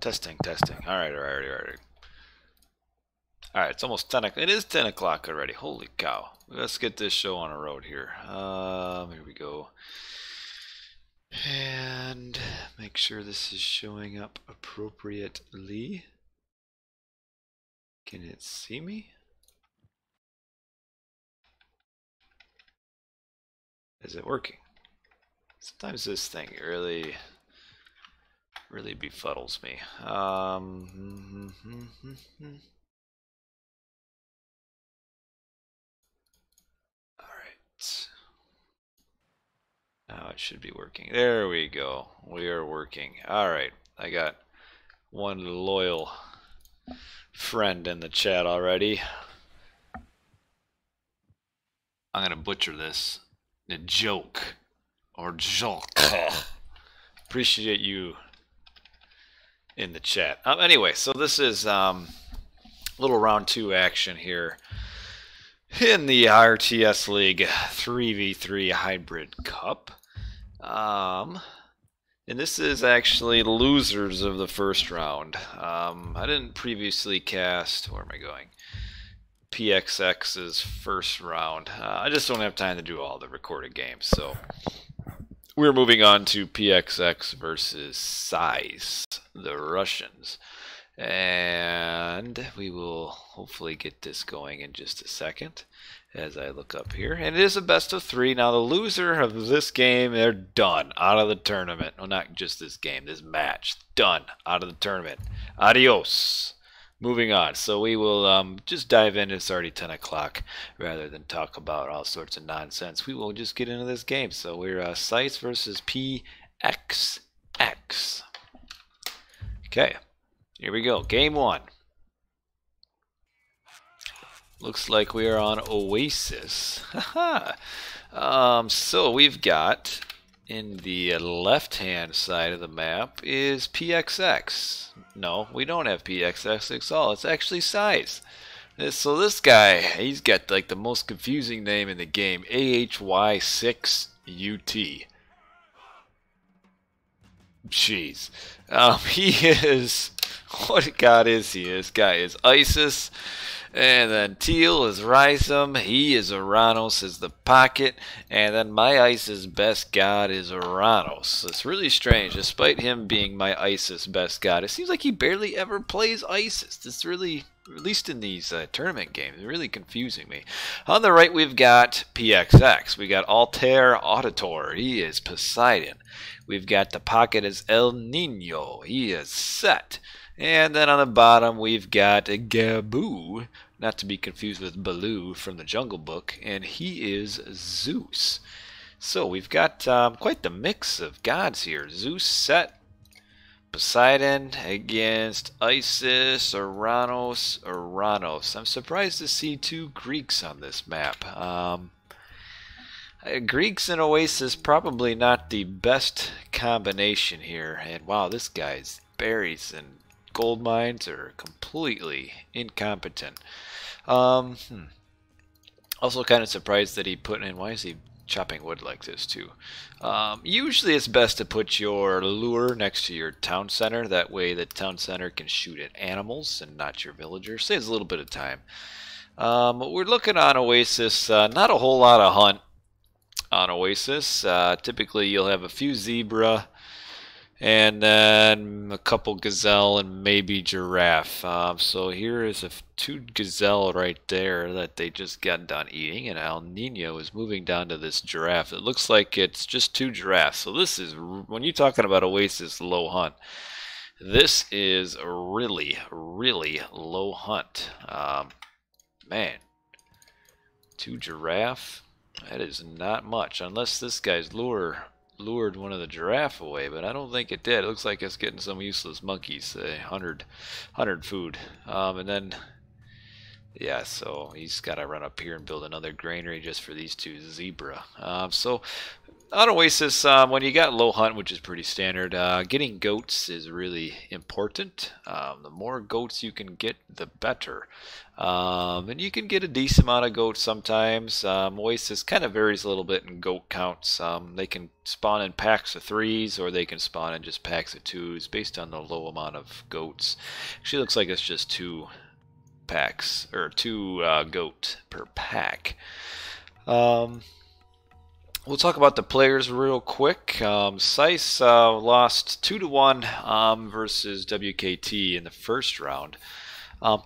Testing, testing. All right. All right, it's almost 10 o'clock. It is 10 o'clock already. Holy cow. Let's get this show on a road here. Here we go. And make sure this is showing up appropriately. Can it see me? Is it working? Sometimes this thing really befuddles me. Now it should be working. There we go. We are working. Alright. I got one loyal friend in the chat already. I'm gonna butcher this. The joke. Or joke. Appreciate you in the chat. Anyway, so this is little round 2 action here in the RTS League 3v3 Hybrid Cup. And this is actually losers of the first round. I didn't previously cast, where am I going? PXX's first round. I just don't have time to do all the recorded games, so we're moving on to PXX versus CISE, the Russians. And we will hopefully get this going in just a second as I look up here. And it is a best of 3. Now the loser of this game, they're done, out of the tournament. Well, not just this game, this match. Done, out of the tournament. Adios. Moving on. So we will just dive in. It's already 10 o'clock. Rather than talk about all sorts of nonsense, we will just get into this game. So we're CISE versus PXX. Okay. Here we go. Game 1. Looks like we are on Oasis. So we've got in the left-hand side of the map is PXX. No, we don't have PXX at all. It's actually CISE. So this guy, he's got like the most confusing name in the game. AHY6UT. Jeez. He is... What god is he? This guy is ISIS. And then teal is Rhizome. He is Uranus is the pocket. And then my Ice's best god is Uranus. It's really strange. Despite him being my Ice's best god, it seems like he barely ever plays Isis. It's really, at least in these tournament games, it's really confusing me. On the right, we've got PXX. We got Altair Auditor. He is Poseidon. We've got the pocket as El Nino. He is Set. And then on the bottom, we've got Gabu, not to be confused with Baloo from the Jungle Book, and he is Zeus. So we've got quite the mix of gods here. Zeus, Set, Poseidon against Isis, Uranus. I'm surprised to see two Greeks on this map. Greeks and Oasis probably not the best combination here. And wow, this guy's berries and gold mines are completely incompetent. Also kind of surprised that he put in, why is he chopping wood like this too? Usually it's best to put your lure next to your town center. That way the town center can shoot at animals and not your villagers. Saves a little bit of time. We're looking on Oasis, not a whole lot of hunt on Oasis. Typically you'll have a few zebra and then a couple gazelle and maybe giraffe. So here is two gazelle right there that they just got done eating, and El Nino is moving down to this giraffe. It looks like it's just two giraffes. So this is, when you're talking about Oasis low hunt, this is really, really low hunt. Man, two giraffe. That is not much, unless this guy's lured one of the giraffe away, but I don't think it did. It looks like it's getting some useless monkeys, 100 food. And then, yeah, so he's got to run up here and build another granary just for these two zebra. So on Oasis, when you got low hunt, which is pretty standard, getting goats is really important. The more goats you can get, the better. And you can get a decent amount of goats sometimes. Oasis kind of varies a little bit in goat counts. They can spawn in packs of 3s, or they can spawn in just packs of 2s based on the low amount of goats. Actually looks like it's just 2 packs, or 2 goat per pack. We'll talk about the players real quick. CISE lost 2-1 versus WKT in the first round.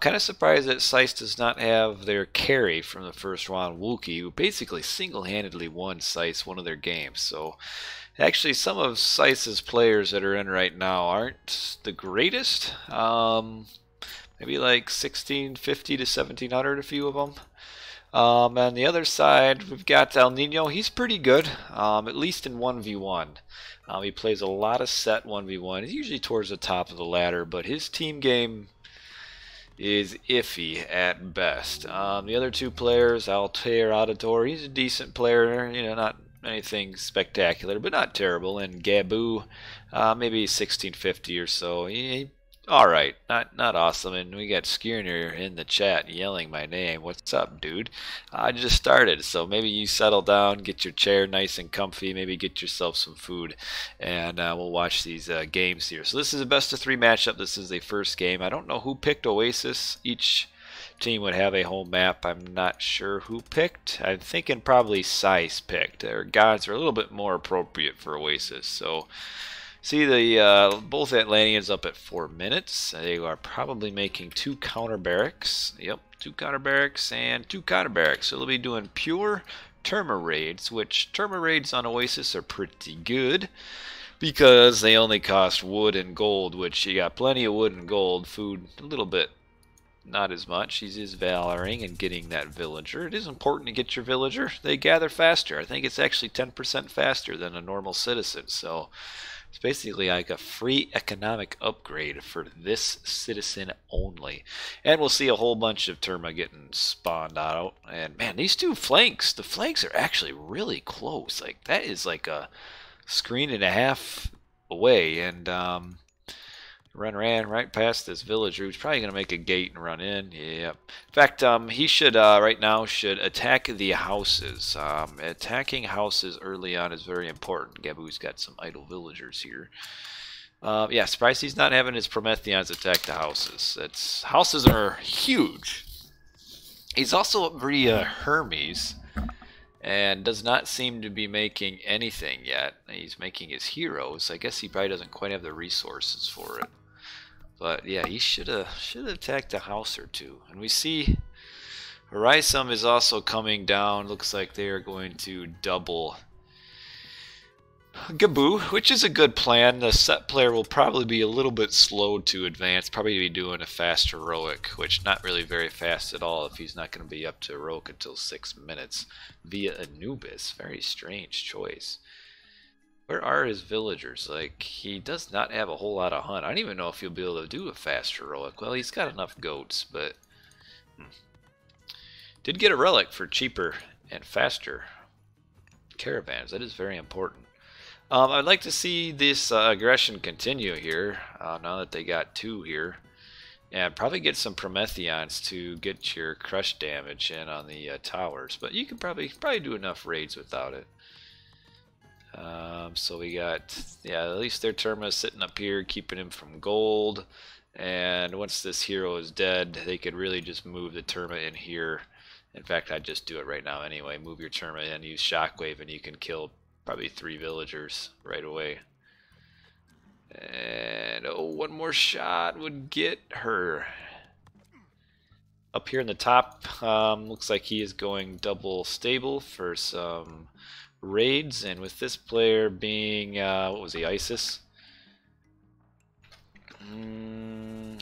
Kind of surprised that CISE does not have their carry from the first round, Wookie, who basically single-handedly won CISE one of their games. So actually some of CISE's players that are in right now aren't the greatest. Maybe like 1650 to 1700, a few of them. On the other side, we've got El Nino. He's pretty good, at least in 1v1. He plays a lot of set 1v1. He's usually towards the top of the ladder, but his team game is iffy at best. The other two players, Altair Auditor, he's a decent player, you know, not anything spectacular, but not terrible. And Gabu, maybe 1650 or so. He alright, not awesome. And we got Skierner in the chat yelling my name. What's up, dude? I just started, so maybe you settle down, get your chair nice and comfy, maybe get yourself some food, and we'll watch these games here. So this is a best of 3 matchup. This is the first game. I don't know who picked Oasis. Each team would have a home map. I'm not sure who picked. I'm thinking probably CISE picked. Their gods are a little bit more appropriate for Oasis. So see the both Atlanteans up at 4 minutes. They are probably making 2 counter barracks. Yep, 2 counter barracks and 2 counter barracks. So they'll be doing pure Terma raids, which Terma raids on Oasis are pretty good because they only cost wood and gold, which you got plenty of wood and gold. Food a little bit, not as much. He is valoring and getting that villager. It is important to get your villager. They gather faster. I think it's actually 10% faster than a normal citizen. So it's basically like a free economic upgrade for this citizen only. And we'll see a whole bunch of Terma getting spawned out. And man, these 2 flanks, the flanks are actually really close. Like that is like a screen and a half away. And ran right past this villager who's probably going to make a gate and run in. Yep. In fact, he should right now should attack the houses. Attacking houses early on is very important. Gabu's got some idle villagers here. Yeah, surprised he's not having his Prometheans attack the houses. Houses are huge. He's also via Hermes, and does not seem to be making anything yet. He's making his heroes. I guess he probably doesn't quite have the resources for it. But yeah, he should have attacked a house or two. And we see Horizon is also coming down. Looks like they are going to double Gaboo, which is a good plan. The set player will probably be a little bit slow to advance, probably be doing a fast heroic, which not really very fast at all if he's not going to be up to heroic until 6 minutes via Anubis. Very strange choice. Where are his villagers? Like, he does not have a whole lot of hunt. I don't even know if he'll be able to do a fast heroic. Well, he's got enough goats, but did get a relic for cheaper and faster caravans. That is very important. I'd like to see this aggression continue here, now that they got 2 here. And probably get some Prometheans to get your crush damage in on the towers. But you can probably do enough raids without it. So we got, yeah, at least their Terma is sitting up here, keeping him from gold. And once this hero is dead, they could really just move the Terma in here. In fact, I'd just do it right now anyway. Move your Terma in, use Shockwave, and you can kill probably 3 villagers right away. And oh, one more shot would get her. Up here in the top, looks like he is going double stable for some raids. And with this player being, what was he, ISIS?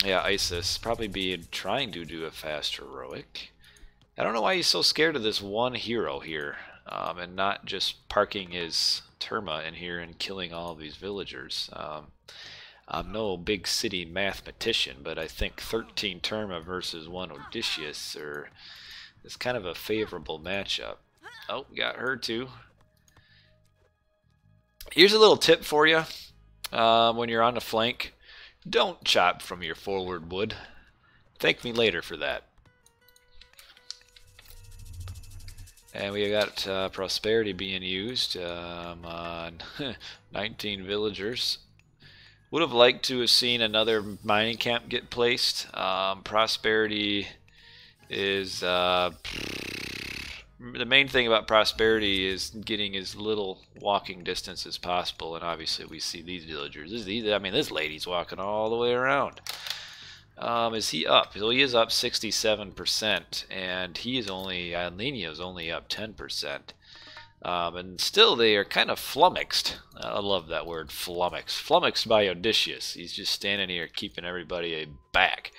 Yeah, ISIS. Probably be trying to do a fast heroic. I don't know why he's so scared of this one hero here. And not just parking his Terma in here and killing all of these villagers. I'm no big city mathematician, but I think 13 Terma versus 1 Odysseus is kind of a favorable matchup. Oh, got her too. Here's a little tip for you when you're on the flank. Don't chop from your forward wood. Thank me later for that. And we got prosperity being used on 19 villagers. Would have liked to have seen another mining camp get placed. Prosperity is the main thing about prosperity is getting as little walking distance as possible. And obviously we see these villagers. I mean, this lady's walking all the way around. Is he up? So he is up 67%, and he is only, El Nino's only up 10%. And still they are kind of flummoxed. I love that word, flummoxed. Flummoxed by Odysseus. He's just standing here keeping everybody back.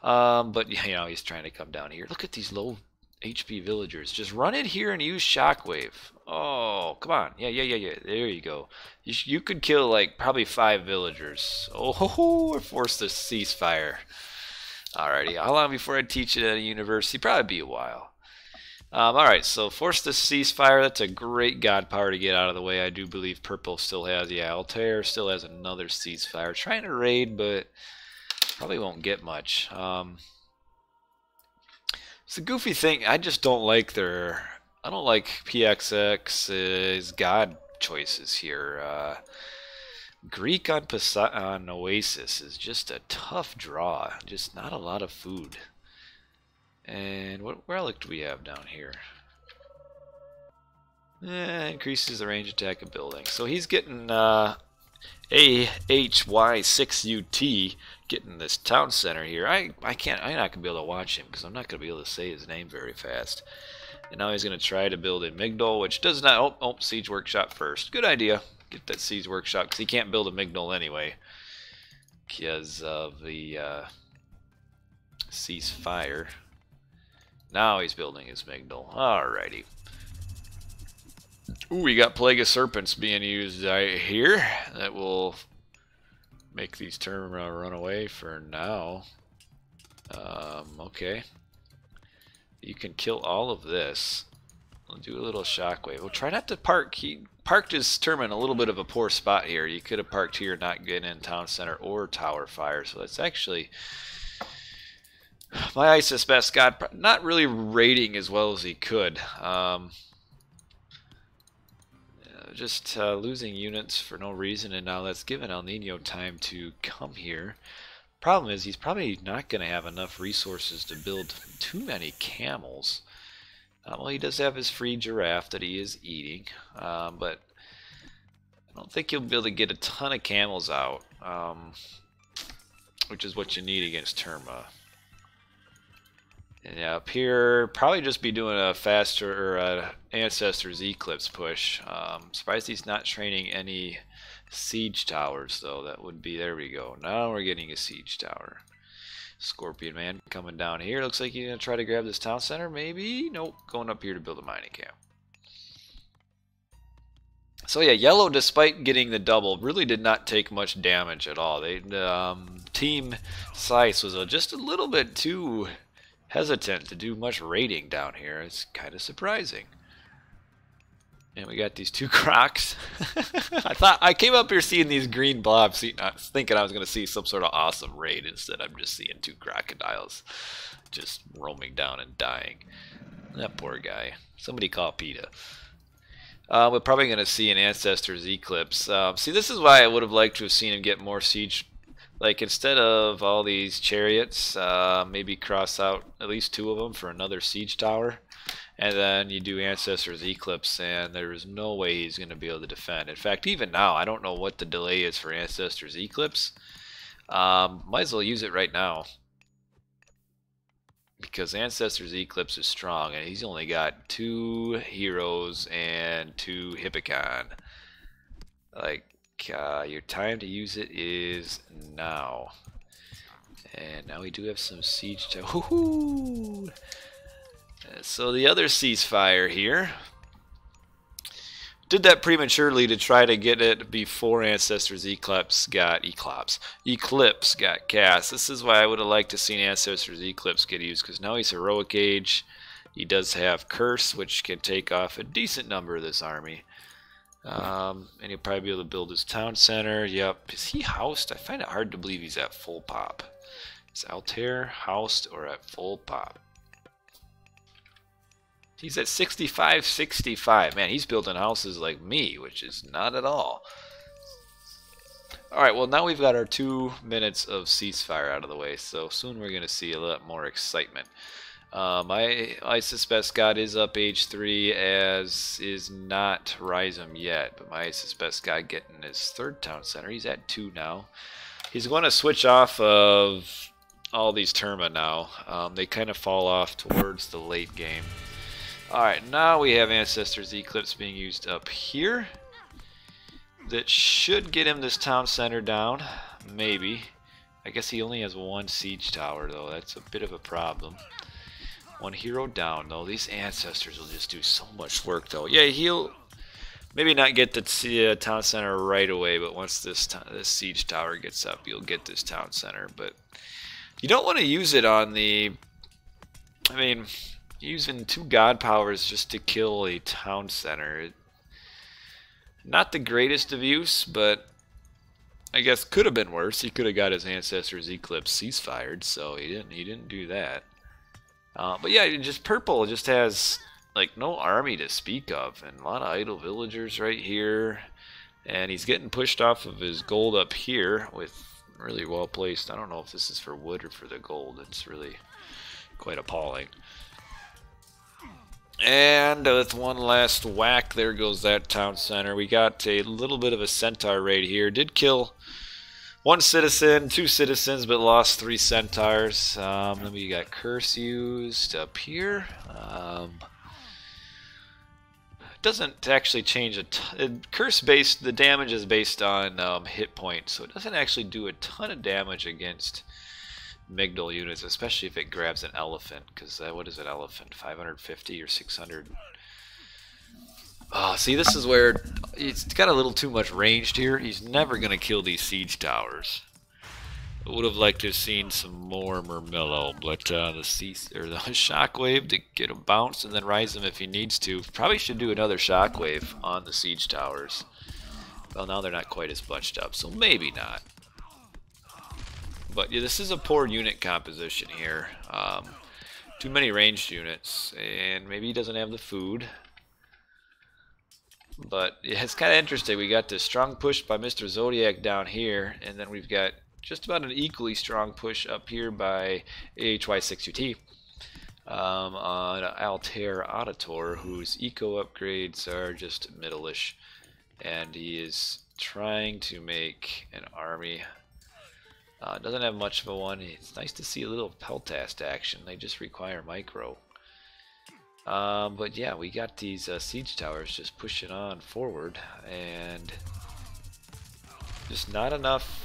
But, you know, he's trying to come down here. Look at these low HP villagers. Just run in here and use Shockwave. Oh, come on. Yeah. There you go. You could kill, like, probably 5 villagers. Oh, or force the ceasefire. Alrighty. How long before I teach it at a university? Probably be a while. Alright, so force the ceasefire. That's a great god power to get out of the way. I do believe purple still has, yeah, Altair still has another ceasefire. Trying to raid, but probably won't get much. It's a goofy thing. I just don't like I don't like PXX's god choices here. Greek on Oasis is just a tough draw. Just not a lot of food. And what relic do we have down here? Increases the range attack of buildings. So he's getting AHY6UT, getting this town center here. I'm not gonna be able to watch him because I'm not gonna be able to say his name very fast. And now he's gonna try to build a Migdol, which does not. Oh, siege workshop first. Good idea. Get that siege workshop because he can't build a Migdol anyway because of the ceasefire. Now he's building his Migdol. Alrighty. Ooh, we got Plague of Serpents being used here. That will make these Terma run away for now. Okay. You can kill all of this. We'll do a little Shockwave. We'll try not to park. He parked his Terma in a little bit of a poor spot here. You could have parked here, not getting in town center or tower fire. So that's actually my ISIS best god. Not really raiding as well as he could. Just losing units for no reason, and now that's given El Nino time to come here. Problem is, he's probably not going to have enough resources to build too many camels. Well, he does have his free giraffe that he is eating, but I don't think he'll be able to get a ton of camels out, which is what you need against Terma. And up here, probably just be doing a faster Ancestors Eclipse push. Surprised he's not training any siege towers, though. That would be, there we go. Now we're getting a siege tower. Scorpion Man coming down here. Looks like he's going to try to grab this town center, maybe? Nope, going up here to build a mining camp. So yeah, yellow, despite getting the double, really did not take much damage at all. Team CISE was just a little bit too hesitant to do much raiding down here. It's kind of surprising. And we got these two crocs. I came up here seeing these green blobs, thinking I was going to see some sort of awesome raid. Instead, I'm just seeing two crocodiles just roaming down and dying. That poor guy. Somebody call PETA. We're probably going to see an Ancestors Eclipse. See, this is why I would have liked to have seen him get more siege. Like, instead of all these chariots, maybe cross out at least 2 of them for another siege tower. And then you do Ancestors Eclipse, and there is no way he's going to be able to defend. In fact, even now, I don't know what the delay is for Ancestors Eclipse. Might as well use it right now. Because Ancestors Eclipse is strong, and he's only got 2 heroes and 2 Hippicon. Like, your time to use it is now. And now we do have some siege to woohoo! So the other ceasefire here. Did that prematurely to try to get it before Ancestors Eclipse got cast. This is why I would have liked to see Ancestors Eclipse get used, because now he's Heroic Age. He does have Curse, which can take off a decent number of this army. And he'll probably be able to build his town center. Yep. Is he housed? I find it hard to believe he's at full pop. Is Altair housed or at full pop? He's at 65. Man, he's building houses like me, which is not at all. Alright, well, now we've got our 2 minutes of ceasefire out of the way, so soon we're going to see a lot more excitement. My ISIS Best God is up age 3, as is not Rhizome yet, but my ISIS Best God getting his 3rd town center. He's at 2 now. He's going to switch off of all these Terma now. They kind of fall off towards the late game. Alright, now we have Ancestors Eclipse being used up here. That should get him this town center down. Maybe. I guess he only has 1 siege tower, though. That's a bit of a problem. 1 hero down, though. These Ancestors will just do so much work, though. Yeah, he'll maybe not get the town center right away, but once this siege tower gets up, you'll get this town center. But you don't want to use it on the... I mean... Using 2 god powers just to kill a town center. Not the greatest of use, but I guess could have been worse. He could have got his Ancestors Eclipse ceasefired, so he didn't do that. But yeah, just purple just has like no army to speak of, and a lot of idle villagers right here. And he's getting pushed off of his gold up here with really well placed. I don't know if this is for wood or for the gold. It's really quite appalling. And with 1 last whack, there goes that town center. We got a little bit of a centaur raid here. Did kill 1 citizen, 2 citizens, but lost 3 centaurs. Then we got curse used up here. Doesn't actually change curse based. The damage is based on hit points, so it doesn't actually do a ton of damage against Midgard units, especially if it grabs an elephant, because what is an elephant, 550 or 600? See, this is where it's got a little too much ranged here. He's never going to kill these siege towers. I would have liked to have seen some more Murmillo, but the shockwave to get him bounced and then rise him if he needs to. Probably should do another shockwave on the siege towers. Well, now they're not quite as bunched up, so maybe not. But yeah, this is a poor unit composition here. Too many ranged units, and maybe he doesn't have the food. But yeah, it's kind of interesting. We got this strong push by Mr. Zodiac down here, and then we've got just about an equally strong push up here by AHY6UT on Altair Auditor, whose eco upgrades are just middle-ish, and he is trying to make an army. Doesn't have much of a one. It's nice to see a little Peltast action. They just require micro. But yeah, we got these siege towers just pushing on forward, and just not enough.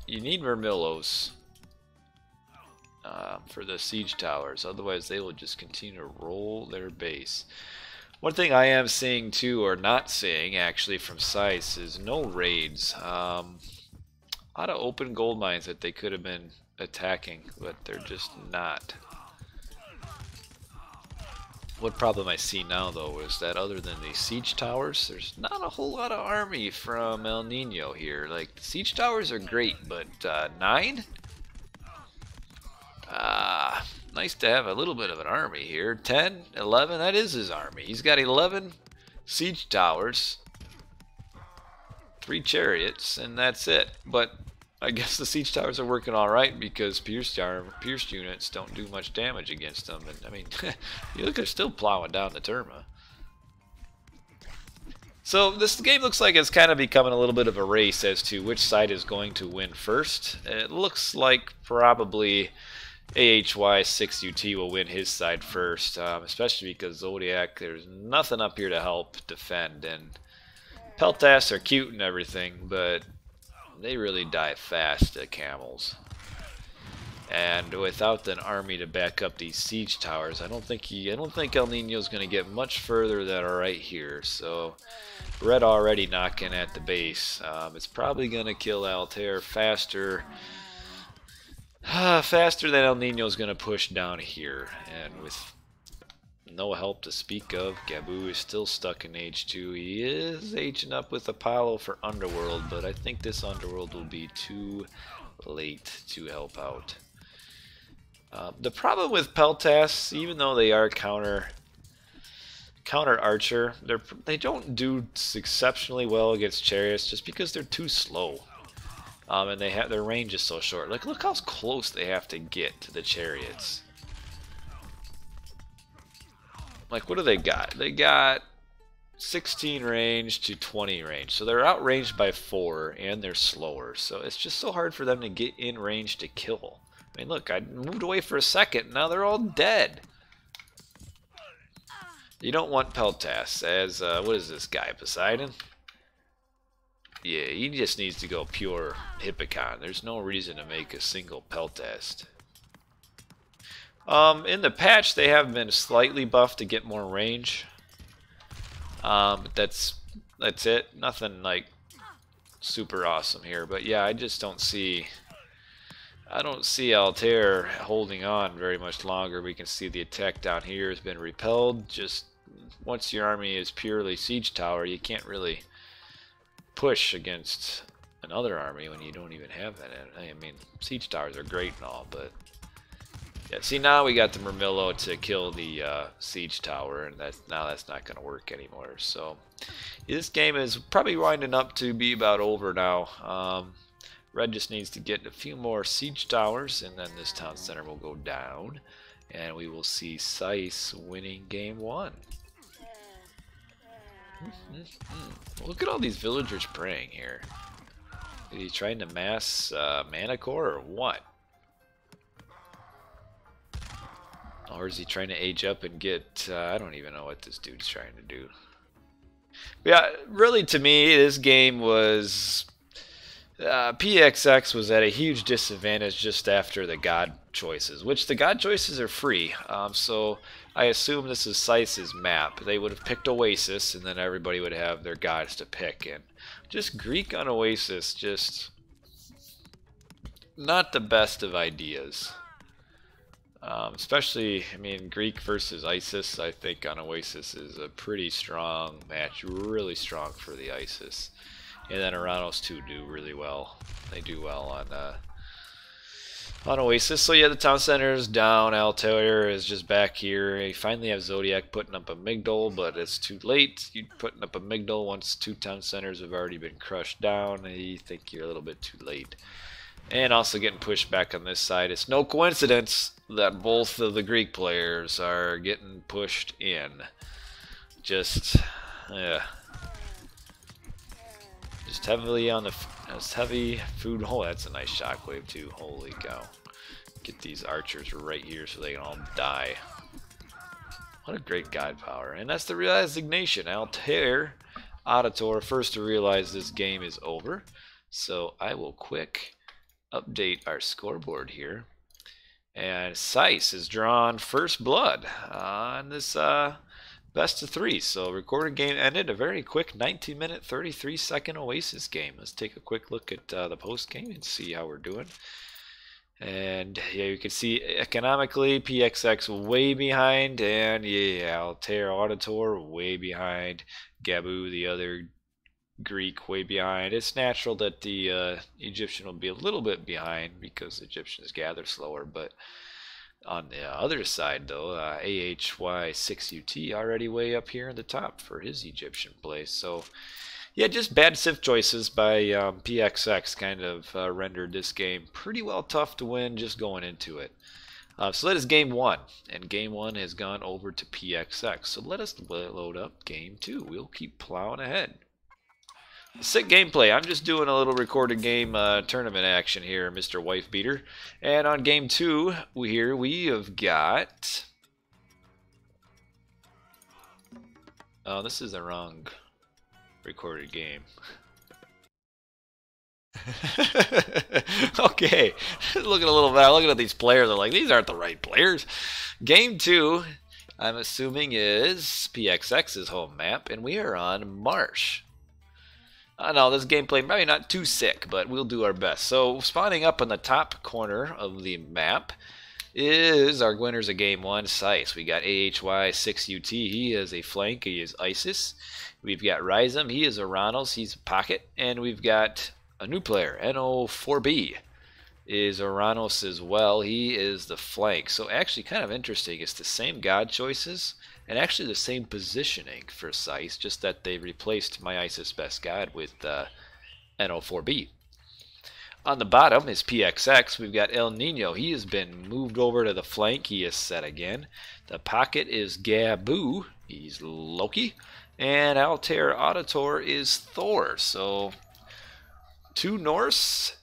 You need Murmillos for the siege towers, otherwise they will just continue to roll their base. One thing I am seeing too, or not seeing actually from CISE, is no raids. A lot of open gold mines that they could have been attacking, but they're just not. What problem I see now, though, is that other than the siege towers, there's not a whole lot of army from El Nino here. Like, siege towers are great, but 9? Nice to have a little bit of an army here. 10, 11, that is his army. He's got 11 siege towers, 3 chariots, and that's it. But I guess the siege towers are working all right because pierced units don't do much damage against them. And I mean, you look, they're still plowing down the Terma. So this game looks like it's kind of becoming a little bit of a race as to which side is going to win first. It looks like probably AHY6UT will win his side first, especially because Zodiac, there's nothing up here to help defend, and Peltasts are cute and everything, but they really die fast to camels. And without an army to back up these siege towers, I don't think El Nino's going to get much further than right here. So red already knocking at the base. It's probably going to kill Altair faster. Faster than El Nino's going to push down here. And with no help to speak of, Gabu is still stuck in H2. He is aging up with Apollo for Underworld, but I think this Underworld will be too late to help out. The problem with Peltasts, even though they are counter archer, they don't do exceptionally well against chariots just because they're too slow. And their range is so short. Like, look how close they have to get to the chariots. Like, what do they got? They got 16 range to 20 range. So they're outranged by 4, and they're slower. So it's just so hard for them to get in range to kill. I mean, look, I moved away for a second. Now they're all dead. You don't want Peltasts as, what is this guy, Poseidon? Yeah, he just needs to go pure Hippocon. There's no reason to make a single Peltast. In the patch, they have been slightly buffed to get more range. But that's it. Nothing like super awesome here. But yeah, I just don't see Altair holding on very much longer. We can see the attack down here has been repelled. Just once your army is purely siege tower, you can't really push against another army when you don't even have that. I mean, siege towers are great and all, but yeah, see, now we got the Murmillo to kill the siege tower, and now that's not going to work anymore. So this game is probably winding up to be about over now. Red just needs to get a few more siege towers, and then this town center will go down, and we will see CISE winning game 1. Look at all these villagers praying here. Is he trying to mass mana core or what? Or is he trying to age up and get... I don't even know what this dude's trying to do. But yeah, really to me, this game was... PXX was at a huge disadvantage just after the god choices, which the god choices are free. So I assume this is CISE's map. They would have picked Oasis, and then everybody would have their gods to pick. And just Greek on Oasis, just not the best of ideas. Especially, I mean, Greek versus ISIS, I think on Oasis is a pretty strong match, really strong for the ISIS. And then Aranos too do really well. They do well on Oasis. So yeah, the town center is down. Altair is just back here. You finally have Zodiac putting up a Migdol, but it's too late. You're putting up a Migdol once 2 town centers have already been crushed down. You think you're a little bit too late. And also getting pushed back on this side. It's no coincidence that both of the Greek players are getting pushed in. Just, yeah. Just heavily on the, heavy food. Oh, that's a nice shockwave too. Holy cow. Get these archers right here so they can all die. What a great god power. And that's the resignation. Altair Auditor first to realize this game is over. So I will quick update our scoreboard here. And CISE has drawn first blood on this best of 3. So recorded game ended. A very quick 19-minute, 33-second Oasis game. Let's take a quick look at the post game and see how we're doing. And yeah, you can see economically PXX way behind, and yeah, Altair Auditor way behind, Gabu, the other Greek, way behind. It's natural that the Egyptian will be a little bit behind because Egyptians gather slower, but on the other side though, AHY6UT already way up here in the top for his Egyptian place. So yeah, just bad civ choices by PXX kind of rendered this game pretty well tough to win just going into it. So that is game 1, and game 1 has gone over to PXX. So let us load up game 2. We'll keep plowing ahead. Sick gameplay. I'm just doing a little recorded game tournament action here, Mr. Wife Beater. And on game 2, here we have got... Oh, this is the wrong recorded game. Okay, looking a little bad. Looking at these players, I'm like, these aren't the right players. Game 2, I'm assuming, is PXX's home map, and we are on Marsh. No, this gameplay probably not too sick, but we'll do our best. So spawning up in the top corner of the map is our winners of game 1, CISE. We got AHY6UT. He is a flank. He is ISIS. We've got Rhizum. He is Oranos. He's a pocket. And we've got a new player, NO4B, is Oranos as well. He is the flank. So actually kind of interesting. It's the same god choices and actually the same positioning for CISE, just that they replaced my ISIS best god with NO4B. On the bottom is PXX. We've got El Nino. He has been moved over to the flank. He is set again. The pocket is Gabu. He's Loki. And Altair Auditor is Thor. So 2 Norse,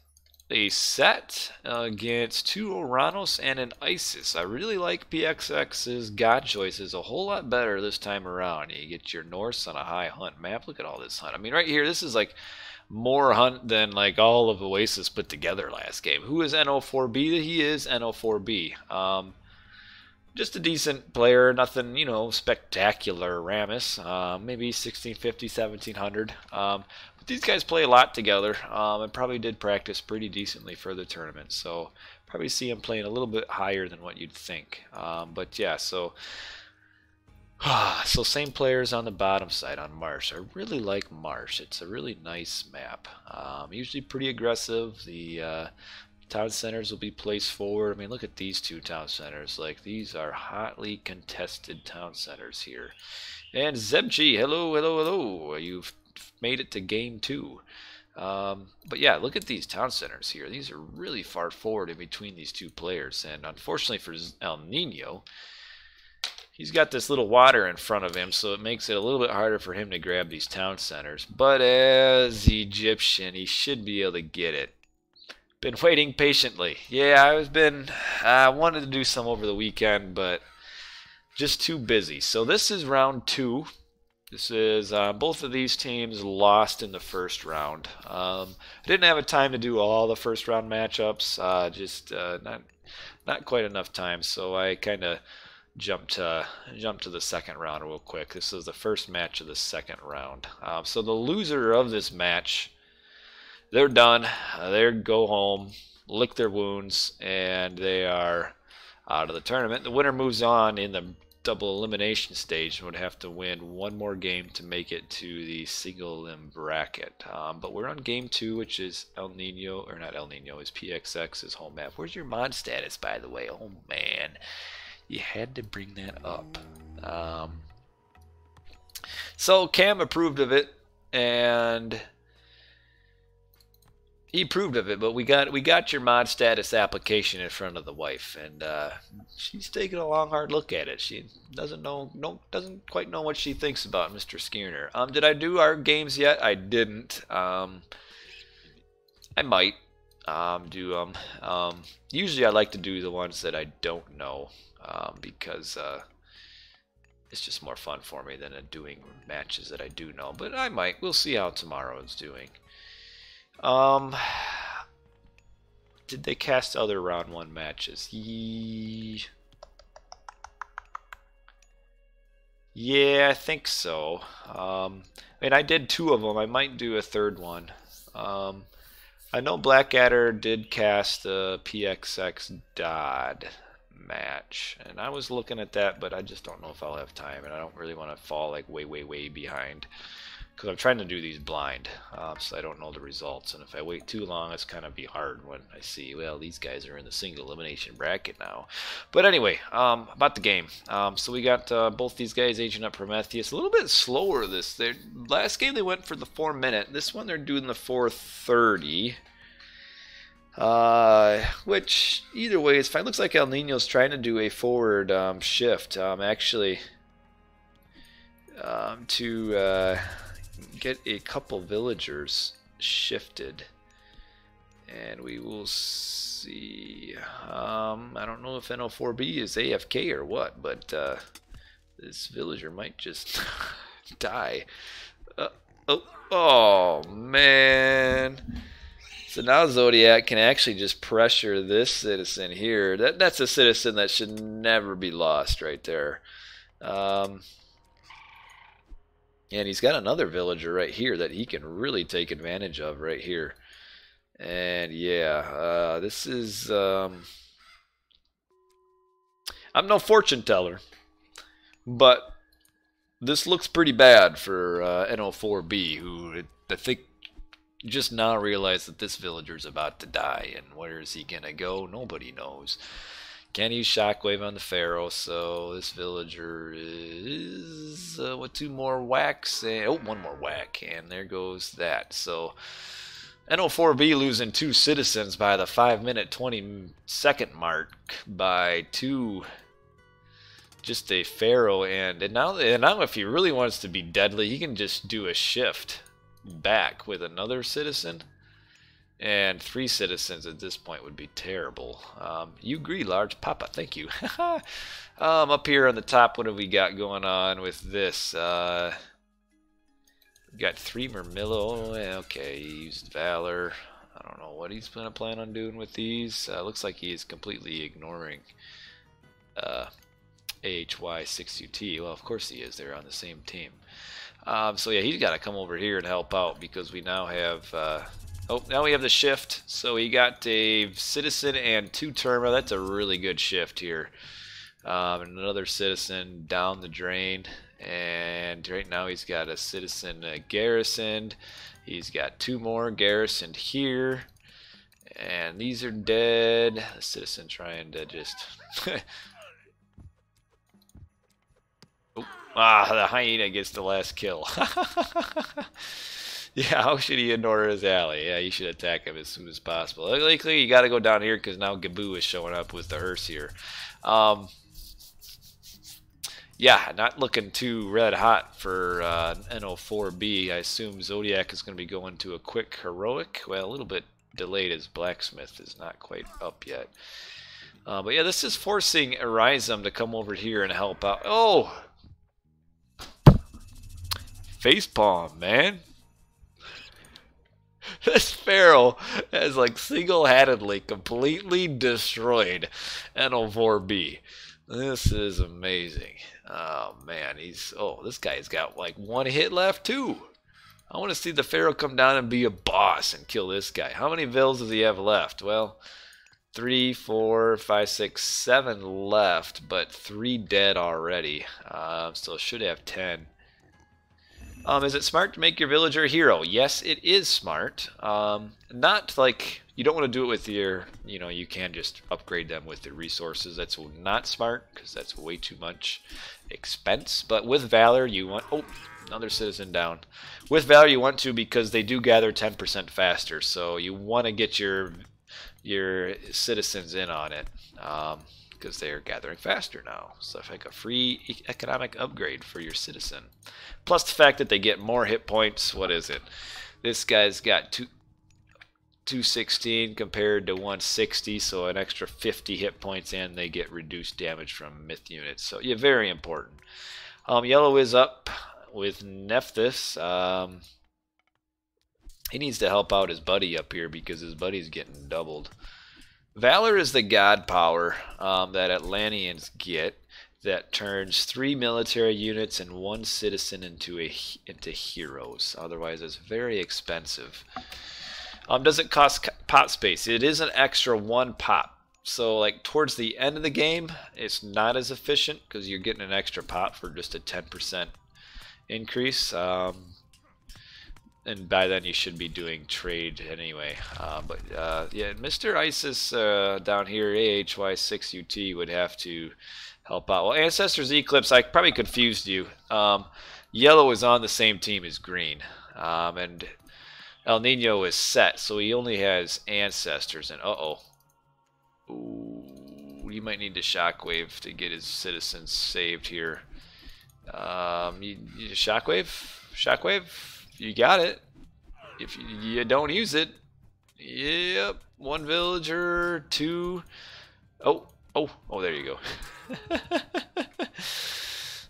a set against 2 Oranos and an Isis. I really like PXX's god choices a whole lot better this time around. You get your Norse on a high hunt map. Look at all this hunt. I mean, right here, this is like more hunt than like all of Oasis put together last game. Who is NO4B? He is NO4B. Just a decent player, nothing, you know, spectacular. Ramus, maybe 1650, 1700. But these guys play a lot together, and probably did practice pretty decently for the tournament. So probably see him playing a little bit higher than what you'd think. But yeah, so same players on the bottom side on Marsh. I really like Marsh. It's a really nice map. Usually pretty aggressive. The town centers will be placed forward. I mean, look at these 2 town centers. Like, these are hotly contested town centers here. And Zebchi, hello, hello, hello. You've made it to game 2. But yeah, look at these town centers here. These are really far forward in between these 2 players. And unfortunately for El Nino, he's got this little water in front of him, so it makes it a little bit harder for him to grab these town centers. But as Egyptian, he should be able to get it. Been waiting patiently. Yeah, I wanted to do some over the weekend, but just too busy. So this is round 2. This is both of these teams lost in the first round. I didn't have a time to do all the first round matchups. Just not quite enough time, so I kind of jumped to the second round real quick. This is the first match of the second round. So the loser of this match, they're done. They go home, lick their wounds, and they are out of the tournament. The winner moves on in the double elimination stage and would have to win 1 more game to make it to the single elim bracket. But we're on game 2, which is El Nino, or not El Nino, is PXX's home map. Where's your mod status, by the way? Oh man, you had to bring that up. So Cam approved of it, and he approved of it, but we got your mod status application in front of the wife, and she's taking a long, hard look at it. She doesn't quite know what she thinks about Mr. Skinner. Did I do our games yet? I didn't. I might do them. Usually, I like to do the ones that I don't know because it's just more fun for me than doing matches that I do know. But I might. We'll see how tomorrow is doing. Did they cast other round 1 matches? Yeah, I think so. I mean, I did 2 of them. I might do a 3rd one. I know Blackadder did cast the PXX Dodd match, and I was looking at that, but I just don't know if I'll have time, and I don't really want to fall like way behind. Because I'm trying to do these blind, so I don't know the results. And if I wait too long, it's kind of be hard when I see, well, these guys are in the single elimination bracket now. But anyway, about the game. So we got both these guys aging up Prometheus. A little bit slower their last game they went for the 4-minute. This one they're doing the 4:30. Which, either way, it's fine. Looks like El Nino's trying to do a forward shift, actually, to get a couple villagers shifted, and we will see. I don't know if NO4B is AFK or what, but this villager might just die. Oh man. So now Zodiac can actually just pressure this citizen here. That's a citizen that should never be lost right there. And he's got another villager right here that he can really take advantage of right here. And yeah, this is... I'm no fortune teller, but this looks pretty bad for NO4B, who I think just now realized that this villager's about to die. And where is he going to go? Nobody knows. Can't use Shockwave on the Pharaoh, so this villager is with 2 more whacks, and 1 more whack, and there goes that. So NO4B losing 2 citizens by the 5-minute 20-second mark by 2, just a Pharaoh, and now if he really wants to be deadly, he can just do a shift back with another citizen. And 3 citizens at this point would be terrible. You agree, Large Papa. Thank you. Up here on the top, what have we got going on with this? We got 3 Murmillo. Okay, he used Valor. I don't know what he's going to plan on doing with these. Looks like he is completely ignoring AHY6UT. Well, of course he is. They're on the same team. So yeah, he's got to come over here and help out because we now have... oh, now we have the shift. So he got a citizen and 2 Terma. That's a really good shift here. Another citizen down the drain. And right now he's got a citizen garrisoned. He's got 2 more garrisoned here. And these are dead. The citizen trying to just... oh, the hyena gets the last kill. Yeah, how should he ignore his ally? Yeah, you should attack him as soon as possible. Likely, you got to go down here because now Gaboo is showing up with the hearse here. Yeah, not looking too red hot for NO4B. I assume Zodiac is going to be going to a quick heroic. Well, a little bit delayed as Blacksmith is not quite up yet. But yeah, this is forcing Arizum to come over here and help out. Oh! Facepalm, man. This Pharaoh has like single-handedly completely destroyed NO4B. This is amazing. Oh man, this guy's got like 1 hit left too. I want to see the Pharaoh come down and be a boss and kill this guy. How many vills does he have left? Well, 3, 4, 5, 6, 7 left, but 3 dead already. So should have 10. Is it smart to make your villager a hero? Yes, it is smart. Not like you don't want to do it with your, you can just upgrade them with the resources. That's not smart because that's way too much expense. But with Valor, you want, Another citizen down. With valor you want to, because they do gather 10% faster, so you want to get your citizens in on it, because they are gathering faster now. So it's like a free economic upgrade for your citizen. Plus the fact that they get more hit points. What is it? This guy's got 216 compared to 160, so an extra 50 hit points, and they get reduced damage from myth units. So yeah, very important. Yellow is up with Nephthys. He needs to help out his buddy up here because his buddy's getting doubled. Valor is the god power that Atlanteans get that turns 3 military units and 1 citizen into heroes. Otherwise, it's very expensive. Does it cost pot space? It is an extra 1 pot. So like towards the end of the game, it's not as efficient because you're getting an extra pot for just a 10% increase. And by then you should be doing trade anyway. Yeah, Mr. ISIS down here, AHY6UT, would have to help out. Well, Ancestors Eclipse, I probably confused you. Yellow is on the same team as green. And El Nino is set, so he only has Ancestors. And ooh, you might need to Shockwave to get his citizens saved here. Shockwave? Shockwave? You got it. If you don't use it, yep. 1 villager, 2. Oh, there you go.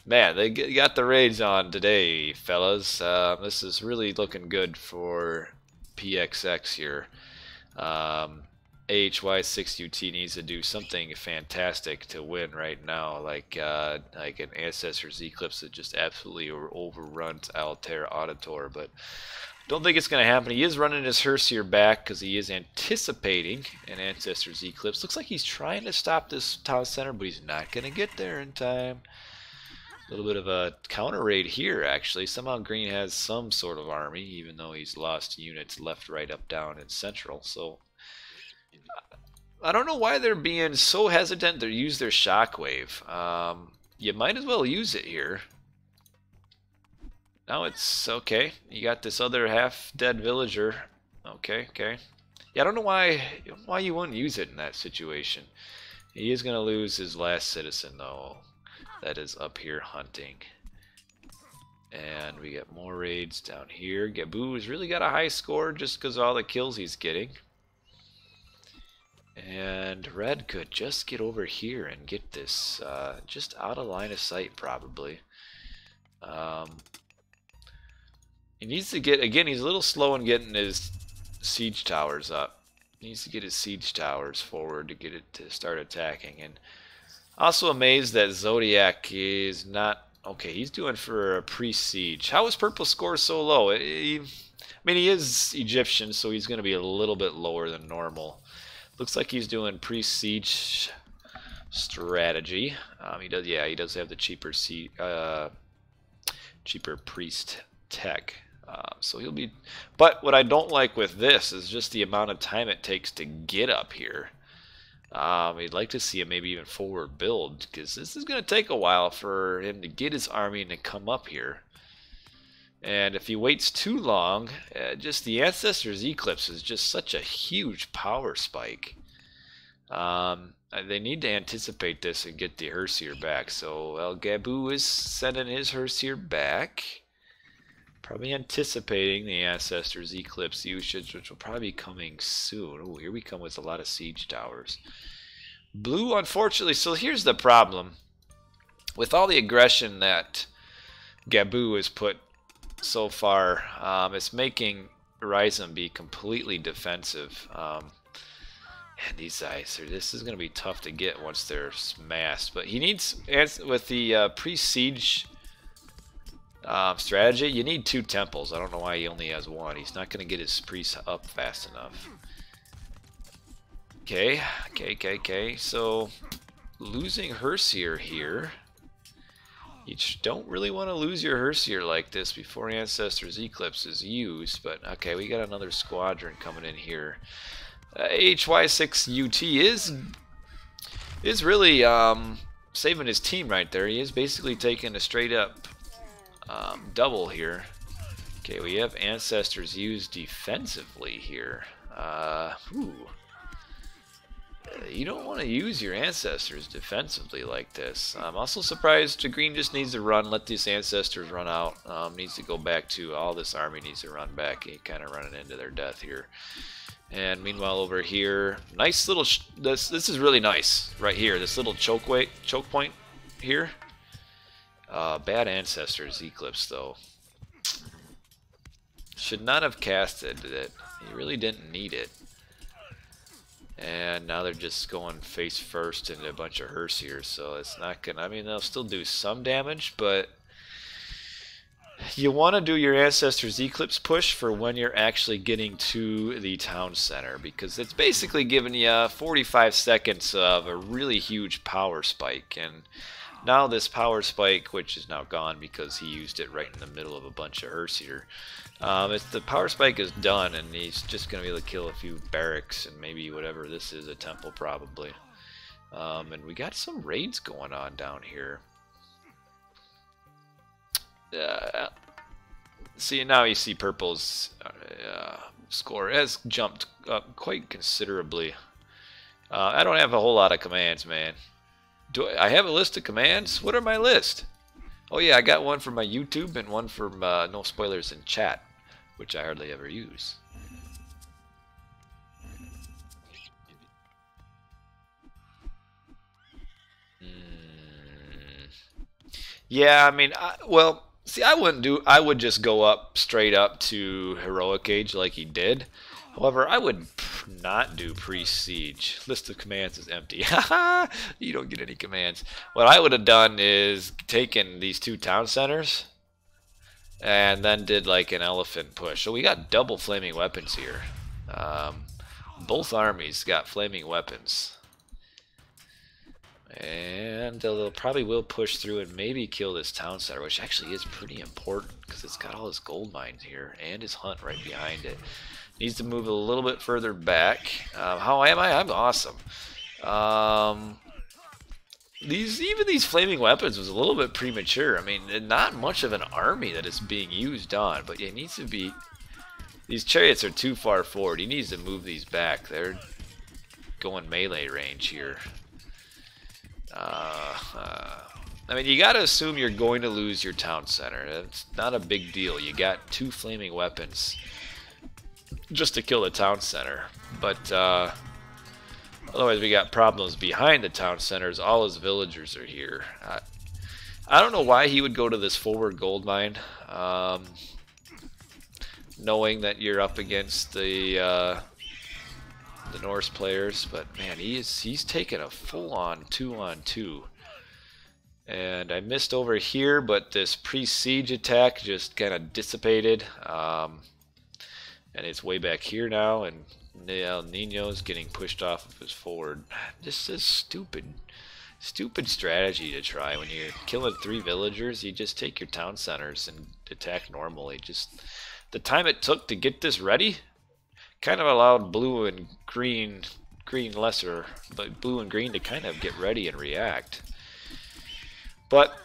Man, they got the raids on today, fellas. This is really looking good for PXX here. AHY6UT needs to do something fantastic to win right now, like an Ancestors Eclipse that just absolutely overruns Altair Auditor, but don't think it's going to happen. He is running his Herseer back because he is anticipating an Ancestors Eclipse. Looks like he's trying to stop this town center, but he's not going to get there in time. A little bit of a counter raid here, actually. Somehow Green has some sort of army, even though he's lost units left, right, up, down, and central. So I don't know why they're being so hesitant to use their Shockwave. You might as well use it here. Now it's okay. You got this other half-dead villager. Okay. Yeah, I don't know why you wouldn't use it in that situation. He is going to lose his last citizen, though. That is up here hunting. And we get more raids down here. Gabu has really got a high score just because of all the kills he's getting. And Red could just get over here and get this just out of line of sight, probably. He needs to get, again, he's a little slow in getting his siege towers up. He needs to get his siege towers forward to get it to start attacking. And also amazed that Zodiac is not, okay, he's doing for a pre-siege. How is Purple score so low? I mean, he is Egyptian, so he's going to be a little bit lower than normal. Looks like he's doing pre-siege strategy. He does have the cheaper priest tech. So he'll be, but what I don't like with this is just the amount of time it takes to get up here. I'd like to see him maybe even forward build, because this is going to take a while for him to get his army and to come up here. And if he waits too long, just the Ancestors Eclipse is just such a huge power spike. They need to anticipate this and get the Herseer back. So El Gabu is sending his Herseer back. Probably anticipating the Ancestors Eclipse usage, which will probably be coming soon. Oh, here we come with a lot of siege towers. Blue, unfortunately, so here's the problem. With all the aggression that Gabu has put so far, it's making Ryzen be completely defensive. And these guys, this is going to be tough to get once they're smashed. But he needs, with the pre-siege strategy, you need 2 temples. I don't know why he only has 1. He's not going to get his priests up fast enough. Okay. So, losing Herseer here. You don't really want to lose your Herseer like this before Ancestors Eclipse is used. But, okay, we got another squadron coming in here. HY6UT is really saving his team right there. He is basically taking a straight up double here. Okay, we have ancestors used defensively here. You don't want to use your ancestors defensively like this. I'm also surprised the green just needs to run, let these ancestors run out. Needs to go back to, all this army needs to run back. He kind of running into their death here. And meanwhile over here, nice little, this is really nice right here. This little choke point here. Bad ancestors eclipse though. Should not have casted it. He really didn't need it. And now they're just going face first into a bunch of hearse here, so it's not gonna, I mean, they'll still do some damage, but you want to do your ancestors eclipse push for when you're actually getting to the town center, because it's basically giving you 45 seconds of a really huge power spike. And now this power spike, which is now gone because he used it right in the middle of a bunch of hearse here, the power spike is done, and he's just going to be able to kill a few barracks and maybe whatever this is, a temple probably. And we got some raids going on down here. See, now you see purple's score has jumped up quite considerably. I don't have a whole lot of commands, man. Do I have a list of commands? What are my list? Oh yeah, I got one for my YouTube and one for no spoilers in chat, which I hardly ever use. Yeah, I mean, well, see, I would just go up straight up to heroic age like he did. However, I would not do pre-siege. List of commands is empty. You don't get any commands. What I would have done is taken these two town centers and then did like an elephant push. So we got double flaming weapons here. Both armies got flaming weapons. And they'll probably will push through and maybe kill this town center, which actually is pretty important because it's got all his gold mines here and his hunt right behind it. Needs to move a little bit further back. How am I? I'm awesome. Even these flaming weapons was a little bit premature. I mean, not much of an army that is being used on, but it needs to be. These chariots are too far forward. He needs to move these back. They're going melee range here. I mean, you gotta assume you're going to lose your town center. It's not a big deal. You got two flaming weapons just to kill the town center, but otherwise we got problems behind the town centers. All his villagers are here. I don't know why he would go to this forward gold mine, knowing that you're up against the Norse players, but man, he's taken a full-on 2-on-2. And I missed over here, but this pre-siege attack just kind of dissipated. And it's way back here now, and El Nino's getting pushed off of his forward. This is stupid strategy to try. When you're killing 3 villagers, you just take your town centers and attack normally. Just the time it took to get this ready kind of allowed blue and green lesser, but blue and green to kind of get ready and react. But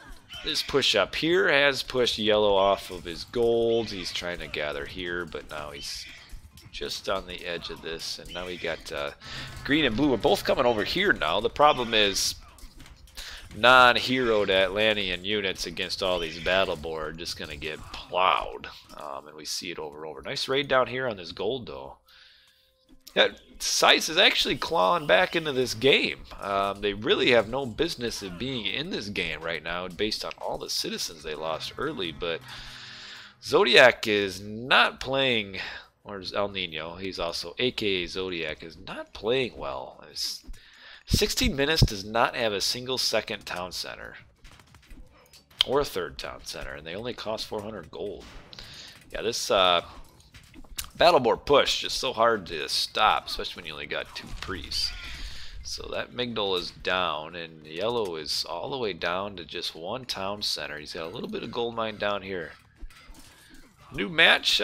this push up here has pushed yellow off of his gold. He's trying to gather here, but now he's just on the edge of this. And now we got green and blue are both coming over here now. The problem is non-heroed Atlantean units against all these battle board just going to get plowed. And we see it over and over. Nice raid down here on this gold, though. Yeah, CISE is actually clawing back into this game. They really have no business of being in this game right now based on all the citizens they lost early, but Zodiac is not playing, or El Nino, he's also aka Zodiac, is not playing well. 16 Minutes does not have a single second town center or a third town center, and they only cost 400 gold. Yeah, this Battleboard push is so hard to stop, especially when you only got 2 priests. So that Migdal is down, and yellow is all the way down to just 1 town center. He's got a little bit of gold mine down here. New match.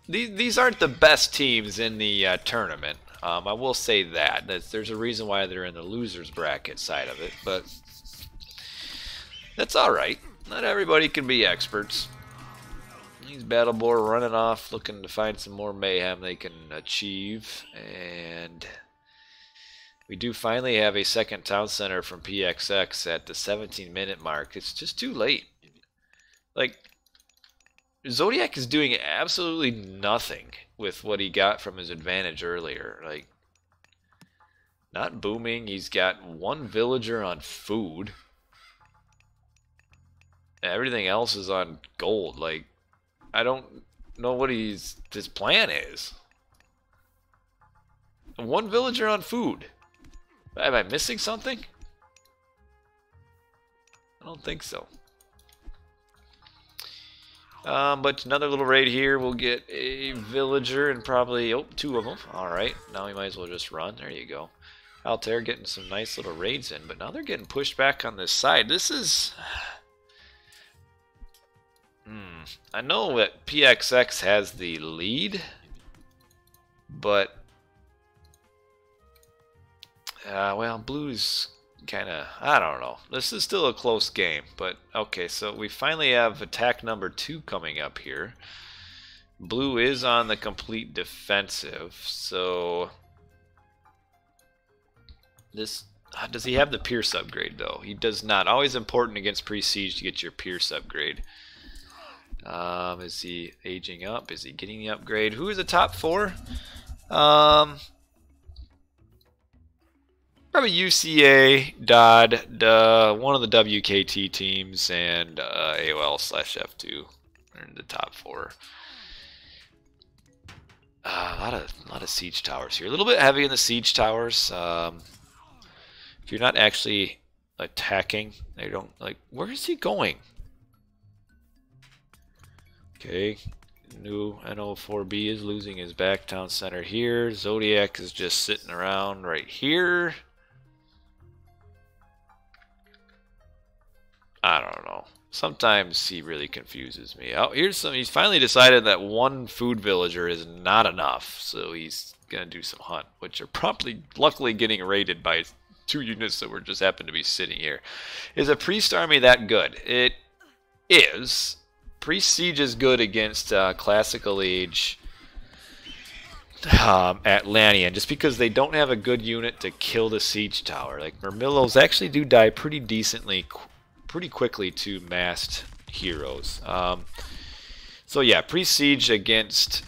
These aren't the best teams in the tournament. I will say that. There's a reason why they're in the losers bracket side of it, but that's all right. Not everybody can be experts. These Battle Boar running off, looking to find some more mayhem they can achieve. And we do finally have a second town center from PXX at the 17-minute mark. It's just too late. Like, Zodiac is doing absolutely nothing with what he got from his advantage earlier. Like, not booming. He's got one villager on food. Everything else is on gold. Like, I don't know what his plan is. One villager on food. Am I missing something? I don't think so. But another little raid here. We'll get a villager and probably, oh, 2 of them. Alright, now we might as well just run. There you go. Altair getting some nice little raids in, but now they're getting pushed back on this side. This is... I know that PXX has the lead, but... well, Blue's kind of... I don't know. This is still a close game, but... Okay, so we finally have attack number 2 coming up here. Blue is on the complete defensive, so... This... Does he have the Pierce upgrade, though? He does not. Always important against Pre-Siege to get your Pierce upgrade. Is he aging up? Is he getting the upgrade? Who is the top 4? Probably UCA, DOD, one of the WKT teams, and AOL/F2 are in the top 4. A lot of siege towers here. A little bit heavy in the siege towers. If you're not actually attacking, they don't like. Where is he going? Okay, new NO4B is losing his back town center here. Zodiac is just sitting around right here. I don't know. Sometimes he really confuses me. Oh, here's some. He's finally decided that one food villager is not enough, so he's gonna do some hunt, which are promptly, luckily, getting raided by 2 units that were just happen to be sitting here. Is a priest army that good? It is. Priest Siege is good against classical age Atlantean, just because they don't have a good unit to kill the siege tower. Like Murmillos actually do die pretty decently, pretty quickly to massed heroes. So yeah, Priest Siege against